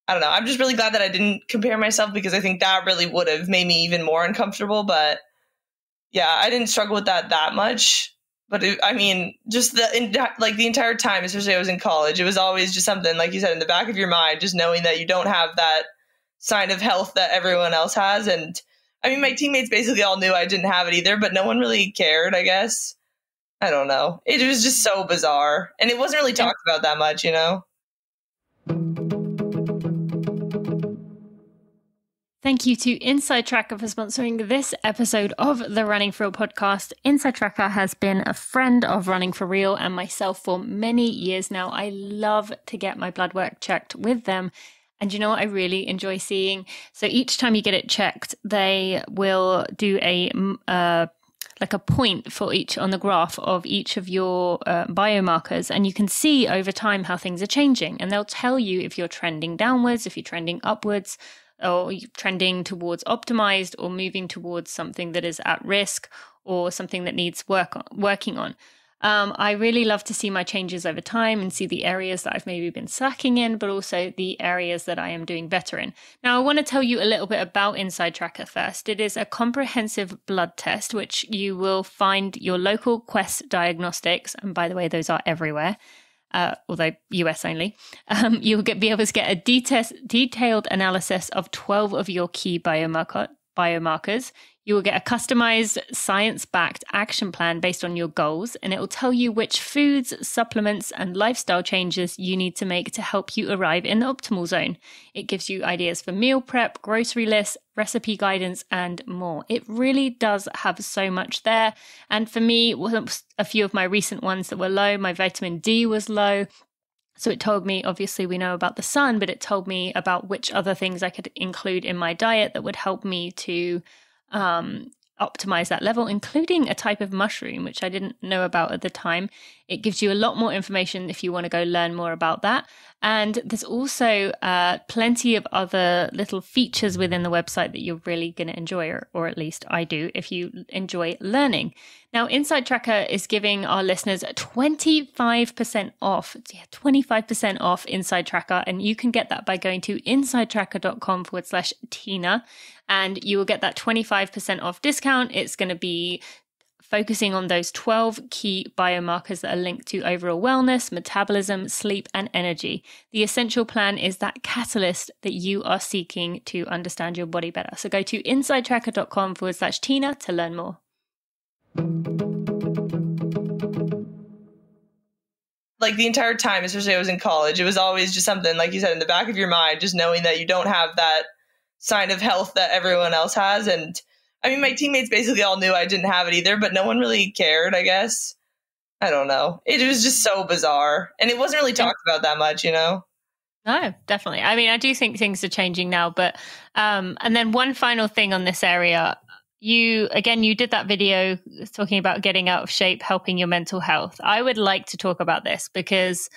I don't know, I'm just really glad that I didn't compare myself, because I think that really would have made me even more uncomfortable. But yeah, I didn't struggle with that much. But I mean, just the entire time, especially I was in college, it was always just something, like you said, in the back of your mind, just knowing that you don't have that sign of health that everyone else has. And I mean, my teammates basically all knew I didn't have it either, but no one really cared, I guess. I don't know. It was just so bizarre. And it wasn't really talked about that much, you know? Thank you to Inside Tracker for sponsoring this episode of the Running for Real podcast. Inside Tracker has been a friend of Running for Real and myself for many years now. I love to get my blood work checked with them. And you know what I really enjoy seeing? So each time you get it checked, they will do a point for each on the graph of each of your biomarkers, and you can see over time how things are changing. And they'll tell you if you're trending downwards, if you're trending upwards, or you're trending towards optimized, or moving towards something that is at risk, or something that needs working on. I really love to see my changes over time and see the areas that I've maybe been slacking in, but also the areas that I am doing better in. Now, I want to tell you a little bit about Inside Tracker first. It is a comprehensive blood test, which you will find your local Quest diagnostics. And by the way, those are everywhere. Although US only, you'll be able to get a detailed analysis of 12 of your key biomarkers. You will get a customized science-backed action plan based on your goals, and it will tell you which foods, supplements, and lifestyle changes you need to make to help you arrive in the optimal zone. It gives you ideas for meal prep, grocery lists, recipe guidance, and more. It really does have so much there. And for me, a few of my recent ones that were low, my vitamin D was low. So it told me, obviously we know about the sun, but it told me about which other things I could include in my diet that would help me to optimize that level, including a type of mushroom, which I didn't know about at the time. It gives you a lot more information if you want to go learn more about that. And there's also plenty of other little features within the website that you're really going to enjoy, or at least I do, if you enjoy learning. Now, Inside Tracker is giving our listeners 25% off. Yeah, 25% off Inside Tracker. And you can get that by going to insidetracker.com/Tina. And you will get that 25% off discount. It's going to be focusing on those 12 key biomarkers that are linked to overall wellness, metabolism, sleep, and energy. The essential plan is that catalyst that you are seeking to understand your body better. So go to insidetracker.com/Tina to learn more. Like the entire time, especially I was in college, it was always just something, like you said, in the back of your mind, just knowing that you don't have that sign of health that everyone else has. And I mean, my teammates basically all knew I didn't have it either, but no one really cared, I guess. I don't know. It was just so bizarre. And it wasn't really talked about that much, you know? No, definitely. I mean, I do think things are changing now, but, and then one final thing on this area, you did that video talking about getting out of shape, helping your mental health. I would like to talk about this because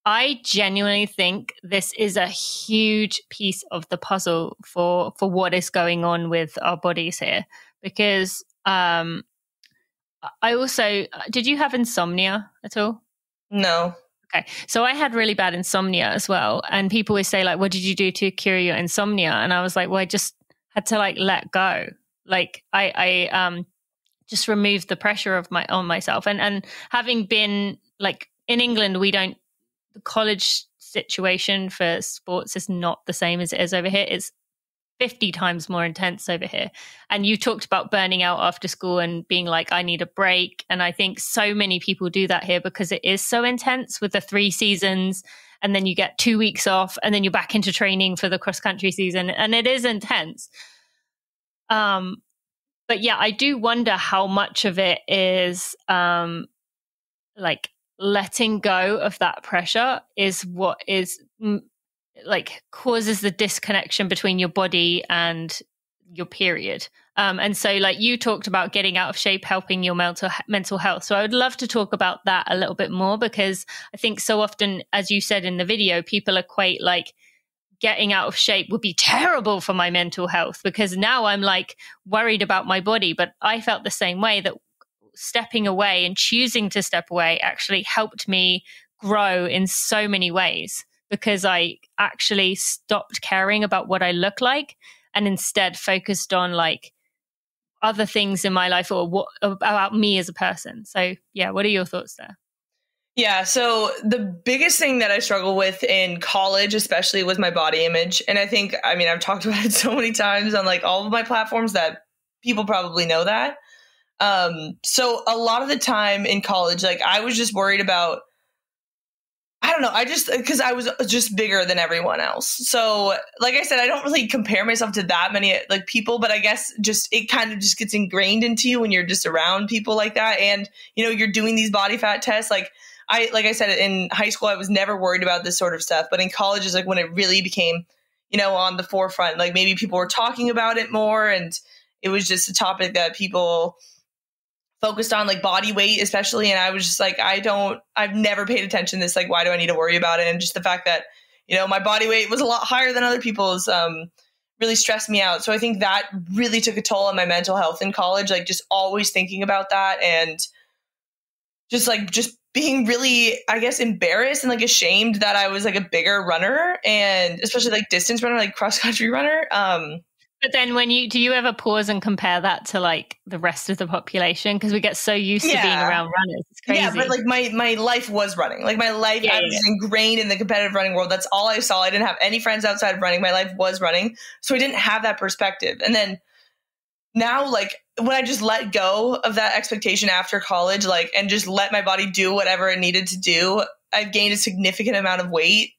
I genuinely think this is a huge piece of the puzzle for what is going on with our bodies here. Because I also, did you have insomnia at all? No. Okay. So I had really bad insomnia as well. And people would say like, what did you do to cure your insomnia? And I was like, well, I just had to like let go. Like I just removed the pressure on myself. And having been like in England, the college situation for sports is not the same as it is over here. It's 50 times more intense over here. And you talked about burning out after school and being like, I need a break. And I think so many people do that here because it is so intense with the 3 seasons. And then you get 2 weeks off and then you're back into training for the cross country season. And it is intense. But yeah, I do wonder how much of it is like letting go of that pressure is what is like causes the disconnection between your body and your period. And so like you talked about getting out of shape, helping your mental health. So I would love to talk about that a little bit more because I think so often, as you said in the video, people equate like getting out of shape would be terrible for my mental health because now I'm like worried about my body. But I felt the same way, that stepping away and choosing to step away actually helped me grow in so many ways because I actually stopped caring about what I look like and instead focused on like other things in my life or what about me as a person. So yeah, what are your thoughts there? Yeah, so the biggest thing that I struggle with in college, especially, was my body image. And I think, I mean, I've talked about it so many times on like all of my platforms that people probably know that. So a lot of the time in college, like I was just worried about, I don't know, because I was just bigger than everyone else. So like I said, I don't really compare myself to that many like people, but I guess just it kind of just gets ingrained into you when you're just around people like that. And, you know, you're doing these body fat tests. Like I said, in high school, I was never worried about this sort of stuff. But in college is like when it really became, you know, on the forefront, like maybe people were talking about it more. And it was just a topic that people focused on, like body weight, especially. And I was just like, I've never paid attention to this. Like, why do I need to worry about it? And just the fact that, you know, my body weight was a lot higher than other people's really stressed me out. So I think that really took a toll on my mental health in college, like just always thinking about that. And just being really, I guess, embarrassed and like ashamed that I was like a bigger runner, and especially like distance runner, like cross country runner. But then do you ever pause and compare that to like the rest of the population? Because we get so used to being around runners. It's crazy. Yeah, but like my life was running. Like my life, I was ingrained in the competitive running world. That's all I saw. I didn't have any friends outside of running. My life was running. So I didn't have that perspective. And then now, like when I just let go of that expectation after college, like, and just let my body do whatever it needed to do, I've gained a significant amount of weight.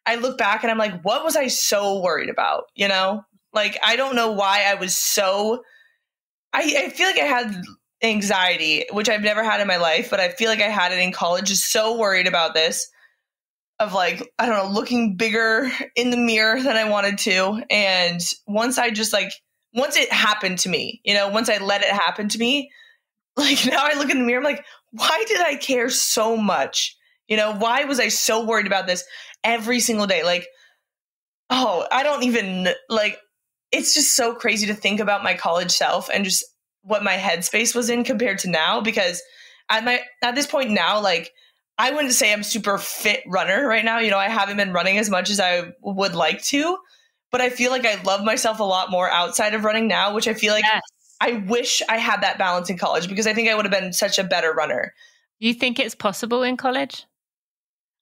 I look back and I'm like, what was I so worried about? You know? Like, I don't know why I was so, I feel like I had anxiety, which I've never had in my life, but I feel like I had it in college, just so worried about this of like, I don't know, looking bigger in the mirror than I wanted to. And once it happened to me, you know, once I let it happen to me, like now I look in the mirror, I'm like, why did I care so much? You know, why was I so worried about this every single day? Like, oh, I don't even like, it's just so crazy to think about my college self and just what my headspace was in compared to now, because at this point now, like I wouldn't say I'm super fit runner right now. You know, I haven't been running as much as I would like to, but I feel like I love myself a lot more outside of running now, which I feel like I wish I had that balance in college, because I think I would have been such a better runner. Do you think it's possible in college?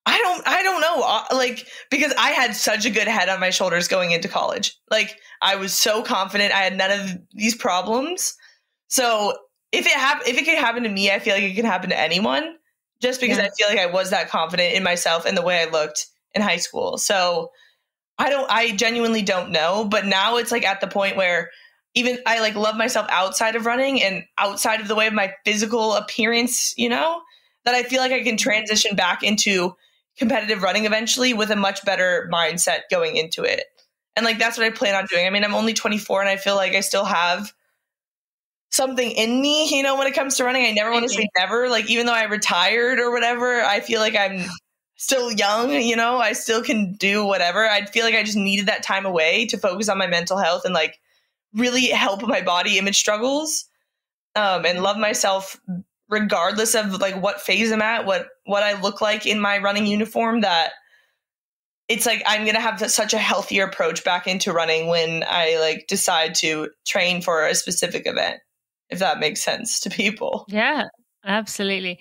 I don't know. Like, because I had such a good head on my shoulders going into college. Like, I was so confident. I had none of these problems. So if it could happen to me, I feel like it can happen to anyone, just because I feel like I was that confident in myself and the way I looked in high school. So I genuinely don't know. But now it's like at the point where even I like love myself outside of running and outside of the way of my physical appearance, you know, that I feel like I can transition back into competitive running eventually with a much better mindset going into it. And like, that's what I plan on doing. I mean, I'm only 24 and I feel like I still have something in me, you know, when it comes to running. I never want to say never. Like, even though I retired or whatever, I feel like I'm still young, you know, I still can do whatever. I feel like I just needed that time away to focus on my mental health and like really help my body image struggles, and love myself regardless of like what phase I'm at, what I look like in my running uniform, that it's like I'm going to have such a healthier approach back into running when I like decide to train for a specific event, if that makes sense to people. Yeah, absolutely.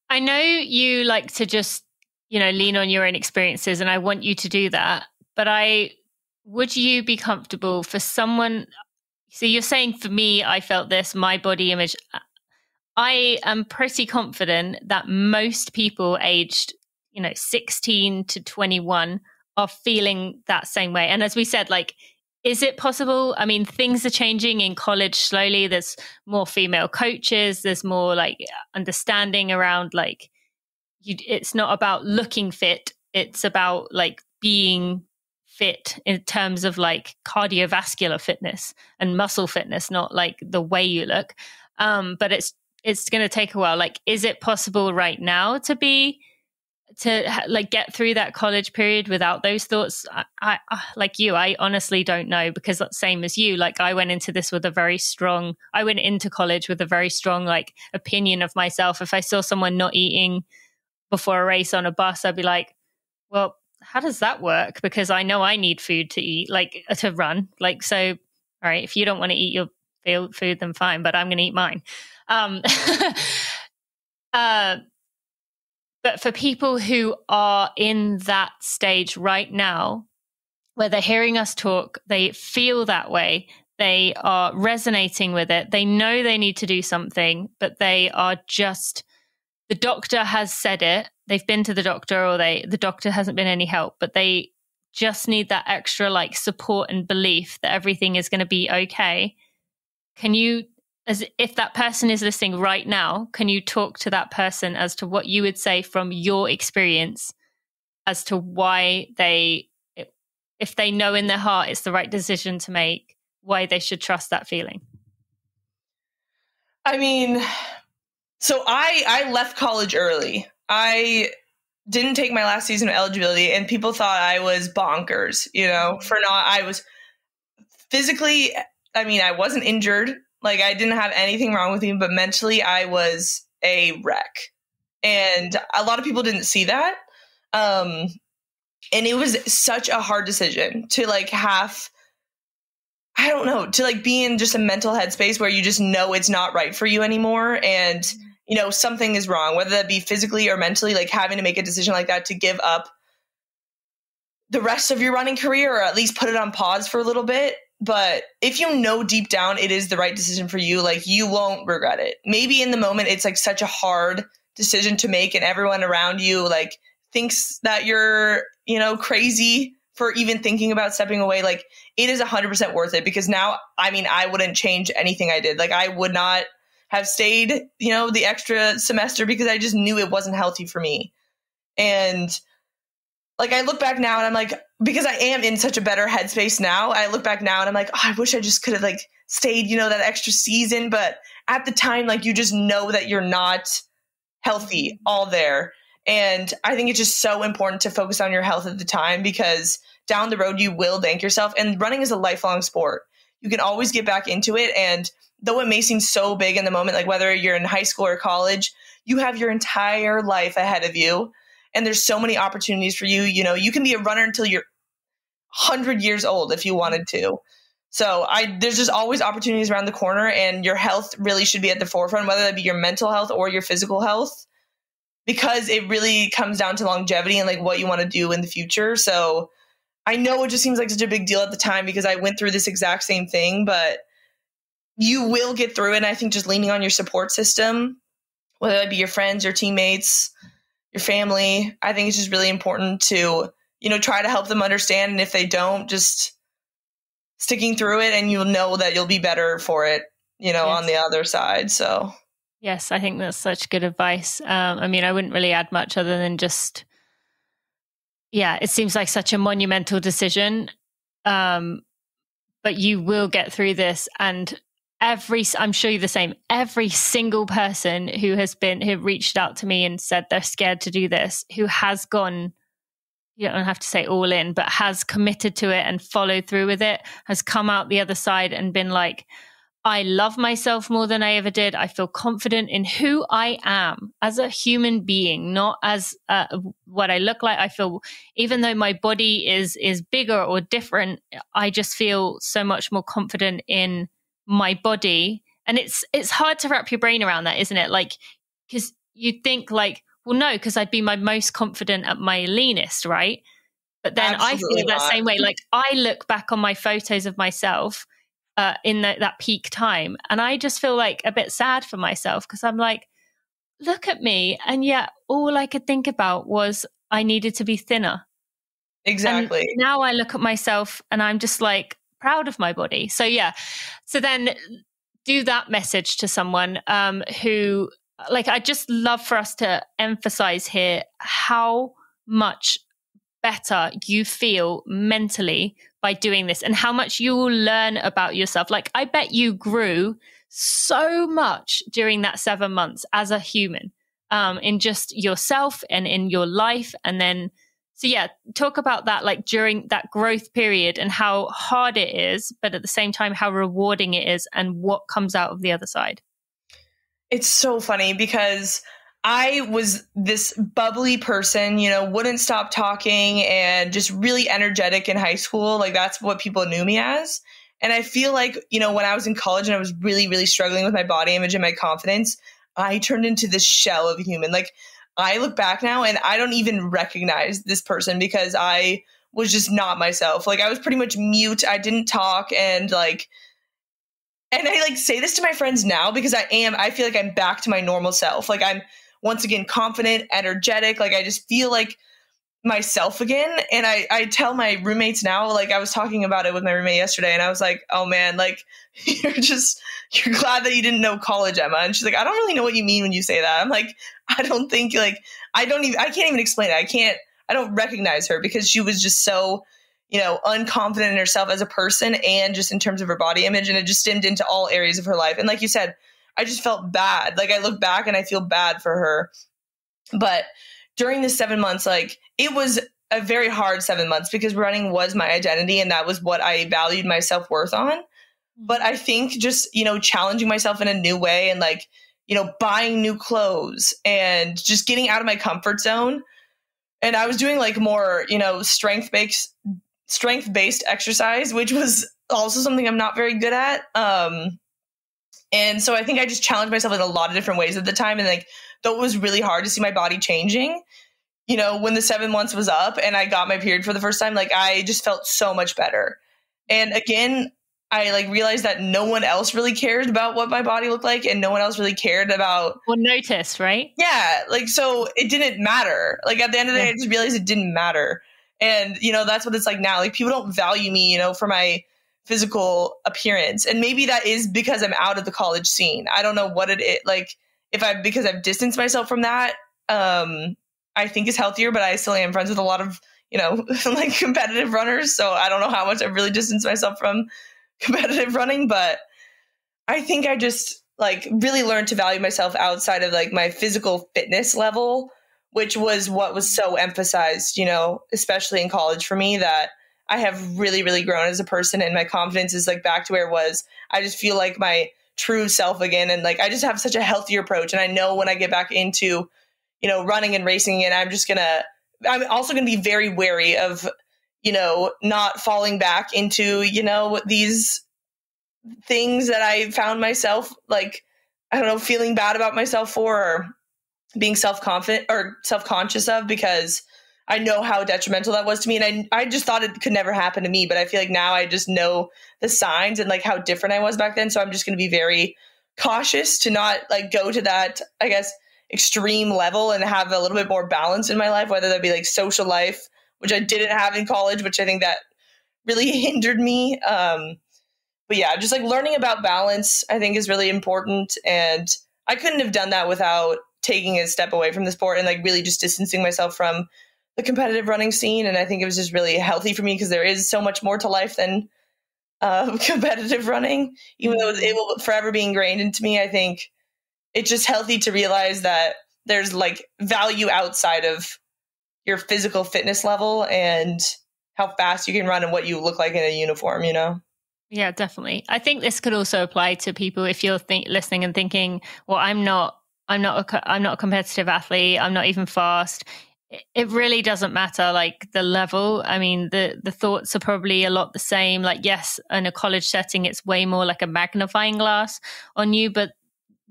I know you like to just, you know, lean on your own experiences, and I want you to do that. But would you be comfortable for someone? So you're saying for me, I felt this, my body image. I am pretty confident that most people aged, you know, 16 to 21 are feeling that same way. And as we said, like, is it possible? I mean, things are changing in college slowly. There's more female coaches. There's more like understanding around like, it's not about looking fit. It's about like being fit in terms of like cardiovascular fitness and muscle fitness, not like the way you look. But it's going to take a while. Like, is it possible right now to like get through that college period without those thoughts? I like you, I honestly don't know, because that's same as you. Like, I went into college with a very strong like opinion of myself. If I saw someone not eating before a race on a bus, I'd be like, well, how does that work? Because I know I need food to eat, like to run. Like, so, all right, if you don't want to eat your food, then fine, but I'm going to eat mine. But for people who are in that stage right now, where they're hearing us talk, they feel that way, they are resonating with it, they know they need to do something, but they are just, the doctor has said it, they've been to the doctor, or the doctor hasn't been any help, but they just need that extra like support and belief that everything is going to be okay. Can you, as if that person is listening right now, can you talk to that person as to what you would say from your experience as to why if they know in their heart it's the right decision to make, why they should trust that feeling? I mean, so I left college early. I didn't take my last season of eligibility, and people thought I was bonkers, you know, for not, I was physically, I mean, I wasn't injured. Like, I didn't have anything wrong with me, but mentally I was a wreck. And a lot of people didn't see that. And it was such a hard decision to like to like be in just a mental headspace where you just know it's not right for you anymore. And, something is wrong, whether that be physically or mentally, like having to make a decision like that to give up the rest of your running career, or at least put it on pause for a little bit. But if you know deep down it is the right decision for you, like you won't regret it. Maybe in the moment it's like such a hard decision to make, and everyone around you like thinks that you're, crazy for even thinking about stepping away. Like it is 100% worth it, because now, I wouldn't change anything I did. Like I would not have stayed, the extra semester, because I just knew it wasn't healthy for me. And like, I look back now and I'm like, because I am in such a better headspace now, I look back now and I'm like, oh, I wish I just could have like stayed, that extra season. But at the time, like you just know that you're not healthy all there. And I think it's just so important to focus on your health at the time, because down the road you will thank yourself. And running is a lifelong sport. You can always get back into it. And though it may seem so big in the moment, like whether you're in high school or college, you have your entire life ahead of you. And there's so many opportunities for you. You can be a runner until you're 100 years old if you wanted to. So there's just always opportunities around the corner, and your health really should be at the forefront, whether that be your mental health or your physical health, because it really comes down to longevity and like what you want to do in the future. So I know it just seems like such a big deal at the time, because I went through this exact same thing, but you will get through it. And I think just leaning on your support system, whether that be your friends, your teammates, your family, I think it's just really important to, try to help them understand. And if they don't, just sticking through it, and you'll know that you'll be better for it, yes, on the other side. So yes, I think that's such good advice. I wouldn't really add much other than just, it seems like such a monumental decision. But you will get through this. And I'm sure you're the same, every single person who reached out to me and said they're scared to do this, who has gone, you don't have to say all in, but has committed to it and followed through with it, has come out the other side and been like, I love myself more than I ever did. I feel confident in who I am as a human being, not as what I look like. I feel, even though my body is bigger or different, I just feel so much more confident in my body. And it's hard to wrap your brain around that, isn't it? Like, because you think like, well, no, because I'd be my most confident at my leanest, right? But then absolutely I feel that same way. Like I look back on my photos of myself in that peak time, and I just feel like a bit sad for myself, because I'm like, look at me. And yet all I could think about was I needed to be thinner. Exactly. And now I look at myself and I'm just like proud of my body. So so then do that message to someone who, like, I just love for us to emphasize here how much better you feel mentally by doing this, and how much you will learn about yourself. Like, I bet you grew so much during that 7 months as a human, in just yourself and in your life. And then, so talk about that, like during that growth period, and how hard it is, but at the same time, how rewarding it is, and what comes out of the other side. It's so funny, because I was this bubbly person, wouldn't stop talking, and just really energetic in high school. Like that's what people knew me as. And I feel like, when I was in college and I was really, really struggling with my body image and my confidence, I turned into this shell of a human. Like I look back now and I don't even recognize this person, because I was just not myself. Like I was pretty much mute. I didn't talk. And I say this to my friends now, because I feel like I'm back to my normal self. Like I'm once again confident, energetic. Like I just feel like myself again. And I tell my roommates now, like I was talking about it with my roommate yesterday, and I was like, oh man, like you're glad that you didn't know college, Emma. And she's like, I don't really know what you mean when you say that. I'm like, I don't think I can't even explain it. I don't recognize her, because she was just so, unconfident in herself as a person, and just in terms of her body image. And it just stemmed into all areas of her life. And like you said, I just felt bad. Like I look back and I feel bad for her. But during the 7 months, like it was a very hard 7 months, because running was my identity, and that was what I valued my self-worth on. But I think just, challenging myself in a new way, and like, buying new clothes and just getting out of my comfort zone. And I was doing like more, strength-based exercise, which was also something I'm not very good at. And so I think I just challenged myself in a lot of different ways at the time. And like, though it was really hard to see my body changing, when the 7 months was up and I got my period for the first time, like I just felt so much better. And again, I like realized that no one else really cared about what my body looked like, and no one else really cared about notice, right? Yeah. Like, so it didn't matter. Like at the end of the day, I just realized it didn't matter. And, that's what it's like now. Like people don't value me, for my physical appearance. And maybe that is because I'm out of the college scene. I don't know what it is. Like because I've distanced myself from that, I think is healthier, but I still am friends with a lot of, like competitive runners. So I don't know how much I've really distanced myself from competitive running, but I think I just like really learned to value myself outside of like my physical fitness level, which was what was so emphasized, especially in college for me, that I have really, really grown as a person, and my confidence is like back to where it was. I just feel like my true self again. And like, I just have such a healthier approach. And I know when I get back into, running and racing, and I'm also going to be very wary of, not falling back into, these things that I found myself like, I don't know, feeling bad about myself for, or being self-confident or self-conscious of, because I know how detrimental that was to me. And I just thought it could never happen to me, but I feel like now I just know the signs and like how different I was back then. So I'm just going to be very cautious to not like go to that, I guess, extreme level, and have a little bit more balance in my life, whether that be like social life, which I didn't have in college, which I think that really hindered me. But yeah, just like learning about balance, I think is really important. And I couldn't have done that without taking a step away from the sport and like really just distancing myself from the competitive running scene. And I think it was just really healthy for me, because there is so much more to life than competitive running, even though it will forever be ingrained into me. I think it's just healthy to realize that there's like value outside of your physical fitness level and how fast you can run and what you look like in a uniform, Yeah, definitely. I think this could also apply to people if you're listening and thinking, well, I'm not a competitive athlete. I'm not even fast. It really doesn't matter, like the level. I mean, the thoughts are probably a lot the same. Like, yes, in a college setting, it's way more like a magnifying glass on you, but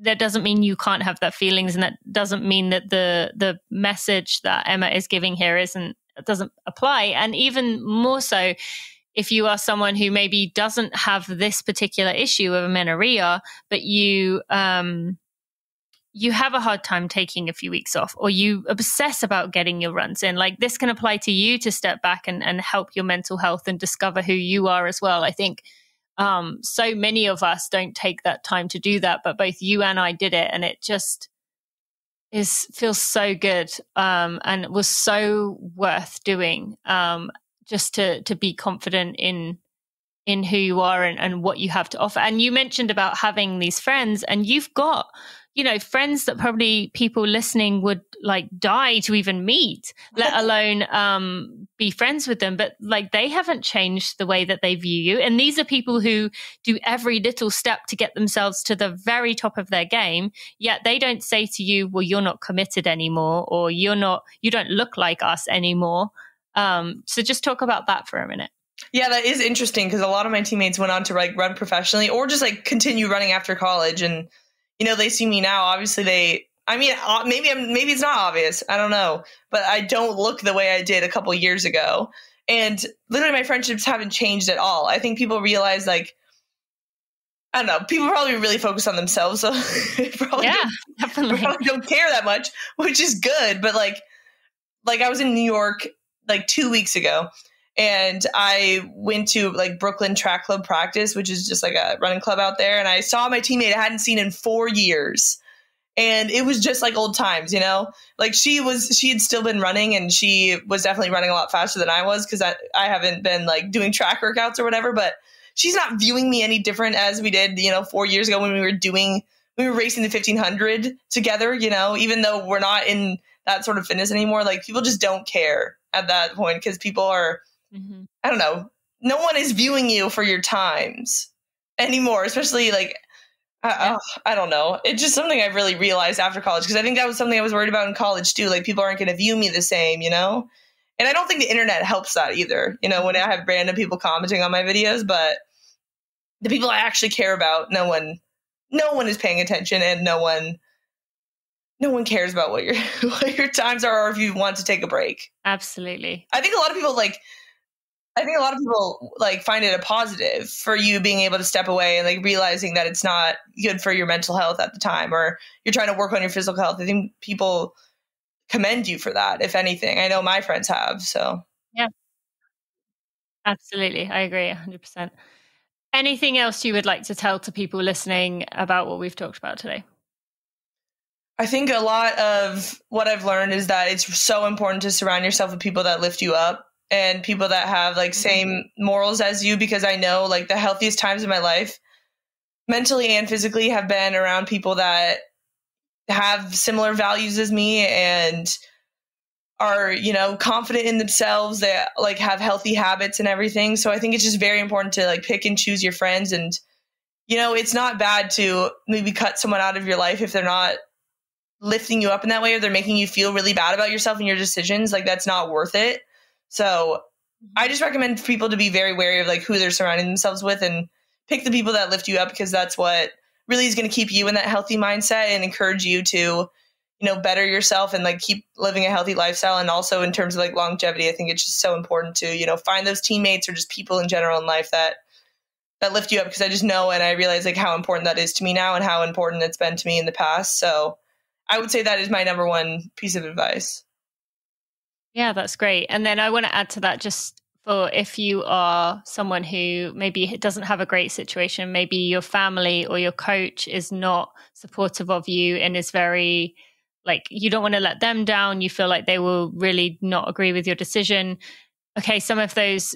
that doesn't mean you can't have that feelings. And that doesn't mean that the message that Emma is giving here doesn't apply. And even more so, if you are someone who maybe doesn't have this particular issue of amenorrhea, but you have a hard time taking a few weeks off, or you obsess about getting your runs in, like this can apply to you to step back and help your mental health and discover who you are as well. I think so many of us don't take that time to do that, but both you and I did it, and it just feels so good, and it was so worth doing, just to be confident in who you are and what you have to offer. And you mentioned about having these friends, and you've got, friends that probably people listening would like die to even meet, let alone be friends with them. But like, they haven't changed the way that they view you. And these are people who do every little step to get themselves to the very top of their game. Yet they don't say to you, well, you're not committed anymore, or you don't look like us anymore. So just talk about that for a minute. Yeah, that is interesting, because a lot of my teammates went on to like run professionally or just like continue running after college. And, they see me now. Obviously maybe it's not obvious. I don't know, but I don't look the way I did a couple years ago. And literally my friendships haven't changed at all. I think people realize, like, I don't know, people probably really focus on themselves. So probably don't care that much, which is good. But like I was in New York like 2 weeks ago, and I went to like Brooklyn Track Club practice, which is just like a running club out there. And I saw my teammate I hadn't seen in 4 years. And it was just like old times, like she had still been running, and she was definitely running a lot faster than I was, because I haven't been like doing track workouts or whatever, but she's not viewing me any different as we did, 4 years ago when we were racing the 1500 together, even though we're not in that sort of fitness anymore. Like, people just don't care at that point, because people are, I don't know, no one is viewing you for your times anymore, especially like Yeah. I don't know. It's just something I've really realized after college, because I think that was something I was worried about in college too. Like, people aren't going to view me the same, you know? And I don't think the internet helps that either, you know, when I have random people commenting on my videos, but the people I actually care about, no one is paying attention, and no one cares about what your what your times are, or if you want to take a break. Absolutely. I think a lot of people find it a positive for you being able to step away and like realizing that it's not good for your mental health at the time, or you're trying to work on your physical health. I think people commend you for that, if anything. I know my friends have, so. Yeah, absolutely. I agree 100%. Anything else you would like to tell to people listening about what we've talked about today? I think a lot of what I've learned is that it's so important to surround yourself with people that lift you up and people that have like same morals as you, because I know like the healthiest times in my life, mentally and physically, have been around people that have similar values as me and are, you know, confident in themselves, that like have healthy habits and everything. So I think it's just very important to like pick and choose your friends. And, you know, it's not bad to maybe cut someone out of your life if they're not lifting you up in that way, or they're making you feel really bad about yourself and your decisions. Like, that's not worth it. So I just recommend people to be very wary of like who they're surrounding themselves with, and pick the people that lift you up, because that's what really is going to keep you in that healthy mindset and encourage you to, you know, better yourself and like keep living a healthy lifestyle. And also in terms of like longevity, I think it's just so important to, you know, find those teammates or just people in general in life that lift you up, because I just know and I realize like how important that is to me now and how important it's been to me in the past. So I would say that is my number one piece of advice. Yeah, that's great. And then I want to add to that, just for if you are someone who maybe doesn't have a great situation, maybe your family or your coach is not supportive of you and is very like, you don't want to let them down. You feel like they will really not agree with your decision. Okay, some of those,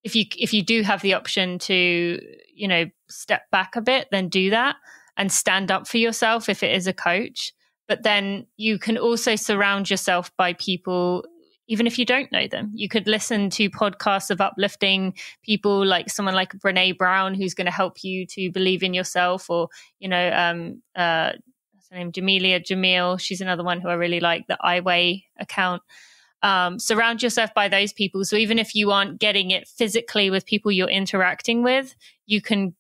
if you do have the option to, you know, step back a bit, then do that and stand up for yourself if it is a coach. But then you can also surround yourself by people, even if you don't know them. You could listen to podcasts of uplifting people, like someone like Brene Brown, who's going to help you to believe in yourself, or, you know, what's her name? Jamelia Jamil. She's another one who I really like, the I Weigh account. Surround yourself by those people. So even if you aren't getting it physically with people you're interacting with, you can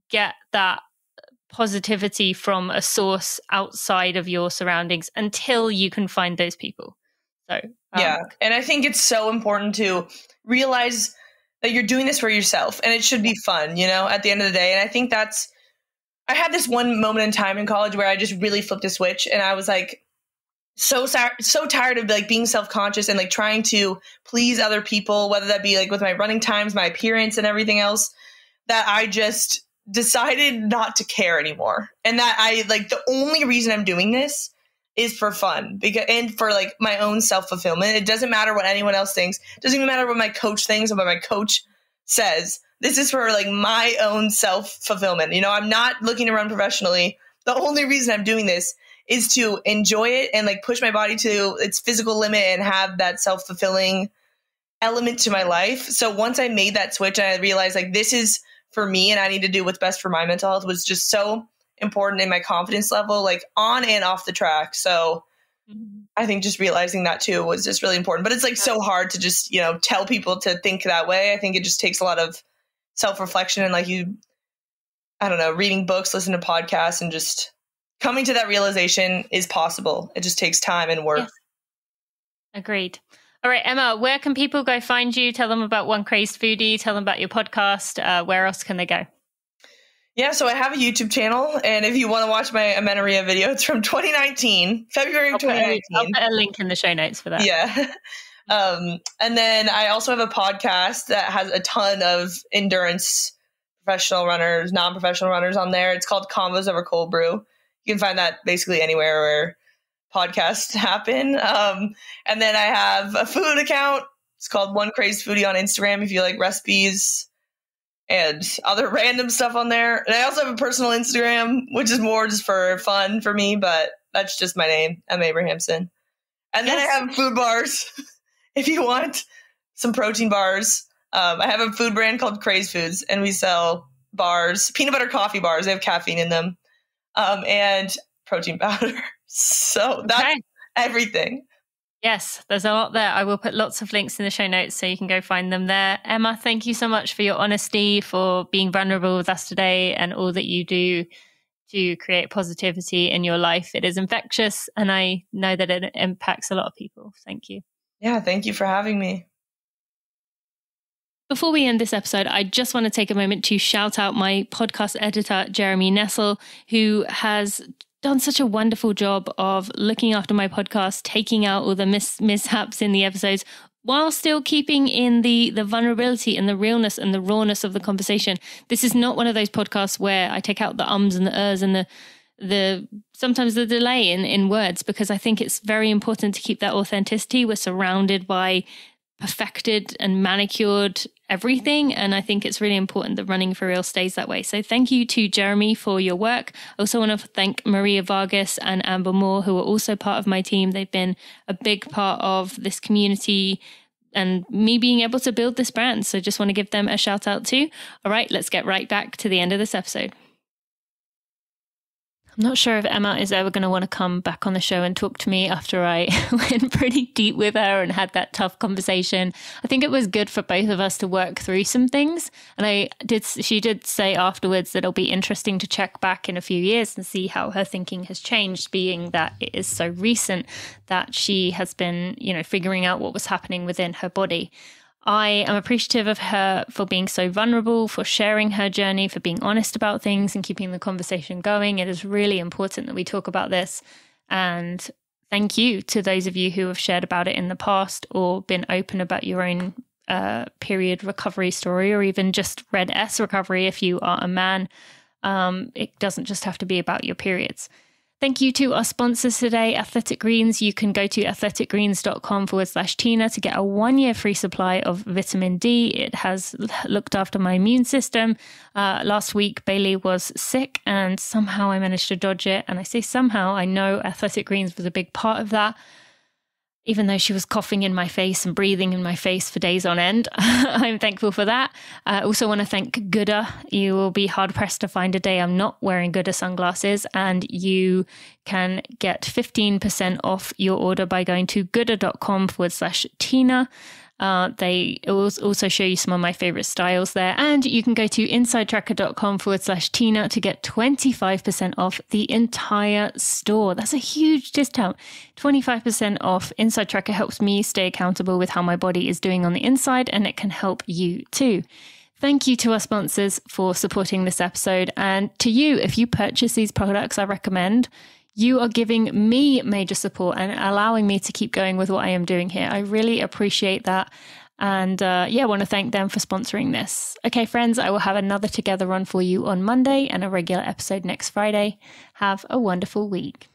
get that positivity from a source outside of your surroundings until you can find those people. So yeah, and I think it's so important to realize that you're doing this for yourself, and it should be fun, you know, at the end of the day. And I think I had this one moment in time in college where I just really flipped a switch, and I was like so tired of like being self-conscious and like trying to please other people, whether that be like with my running times, my appearance and everything else, that I just decided not to care anymore. And that I like, the only reason I'm doing this is for fun, and for like my own self-fulfillment. It doesn't matter what anyone else thinks. It doesn't even matter what my coach thinks or what my coach says. This is for like my own self-fulfillment. You know, I'm not looking to run professionally. The only reason I'm doing this is to enjoy it and like push my body to its physical limit and have that self-fulfilling element to my life. So once I made that switch and I realized like this is for me and I need to do what's best for my mental health, was just so important in my confidence level, like on and off the track. So I think just realizing that too was just really important. But it's like so hard to just, you know, tell people to think that way. I think it just takes a lot of self-reflection and like I don't know, reading books, listening to podcasts, and just coming to that realization is possible. It just takes time and work. Yes. Agreed. All right, Emma, where can people go find you? Tell them about One Crazed Foodie. Tell them about your podcast. Where else can they go? Yeah, so I have a YouTube channel, and if you want to watch my amenorrhea video, it's from 2019, February of 2019. I'll put a link in the show notes for that. Yeah. And then I also have a podcast that has a ton of endurance professional runners, non-professional runners on there. It's called Convos Over Cold Brew. You can find that basically anywhere where podcasts happen. And then I have a food account. It's called One Crazed Foodie on Instagram if you like recipes and other random stuff on there. And I also have a personal Instagram, which is more just for fun for me, but that's just my name, M. Abrahamson. And then I have food bars if you want some protein bars. I have a food brand called Crazed Foods, and we sell bars, peanut butter coffee bars. They have caffeine in them. and protein powder. So that's everything. Yes, there's a lot there. I will put lots of links in the show notes so you can go find them there. Emma, thank you so much for your honesty, for being vulnerable with us today, and all that you do to create positivity in your life. It is infectious, and I know that it impacts a lot of people. Thank you. Yeah, thank you for having me. Before we end this episode, I just want to take a moment to shout out my podcast editor, Jeremy Nessel, who has done such a wonderful job of looking after my podcast, taking out all the mishaps in the episodes, while still keeping in the vulnerability and the realness and the rawness of the conversation. This is not one of those podcasts where I take out the ums and the ers and the sometimes the delay in words, because I think it's very important to keep that authenticity. We're surrounded by perfected and manicured everything, and I think it's really important that Running for Real stays that way. So thank you to Jeremy for your work. I also want to thank Maria Vargas and Amber Moore, who are also part of my team. They've been a big part of this community and me being able to build this brand. So just want to give them a shout out too. All right, let's get right back to the end of this episode. I'm not sure if Emma is ever going to want to come back on the show and talk to me after I went pretty deep with her and had that tough conversation. I think it was good for both of us to work through some things. And she did say afterwards that it'll be interesting to check back in a few years and see how her thinking has changed, being that it is so recent that she has been, figuring out what was happening within her body. I am appreciative of her for being so vulnerable, for sharing her journey, for being honest about things and keeping the conversation going. It is really important that we talk about this. And thank you to those of you who have shared about it in the past or been open about your own period recovery story, or even just Red S recovery if you are a man. It doesn't just have to be about your periods. Thank you to our sponsors today, Athletic Greens. You can go to athleticgreens.com/Tina to get a 1-year free supply of vitamin D. It has looked after my immune system. Last week, Bailey was sick and somehow I managed to dodge it. And I say somehow, I know Athletic Greens was a big part of that. Even though she was coughing in my face and breathing in my face for days on end. I'm thankful for that. I also want to thank goodr. You will be hard pressed to find a day I'm not wearing goodr sunglasses, and you can get 15% off your order by going to goodr.com/Tina. They also show you some of my favorite styles there. And you can go to insidetracker.com/Tina to get 25% off the entire store. That's a huge discount. 25% off. Inside Tracker helps me stay accountable with how my body is doing on the inside, and it can help you too. Thank you to our sponsors for supporting this episode. And to you, if you purchase these products I recommend, you are giving me major support and allowing me to keep going with what I am doing here. I really appreciate that. And I want to thank them for sponsoring this. Okay, friends, I will have another Together Run for you on Monday and a regular episode next Friday. Have a wonderful week.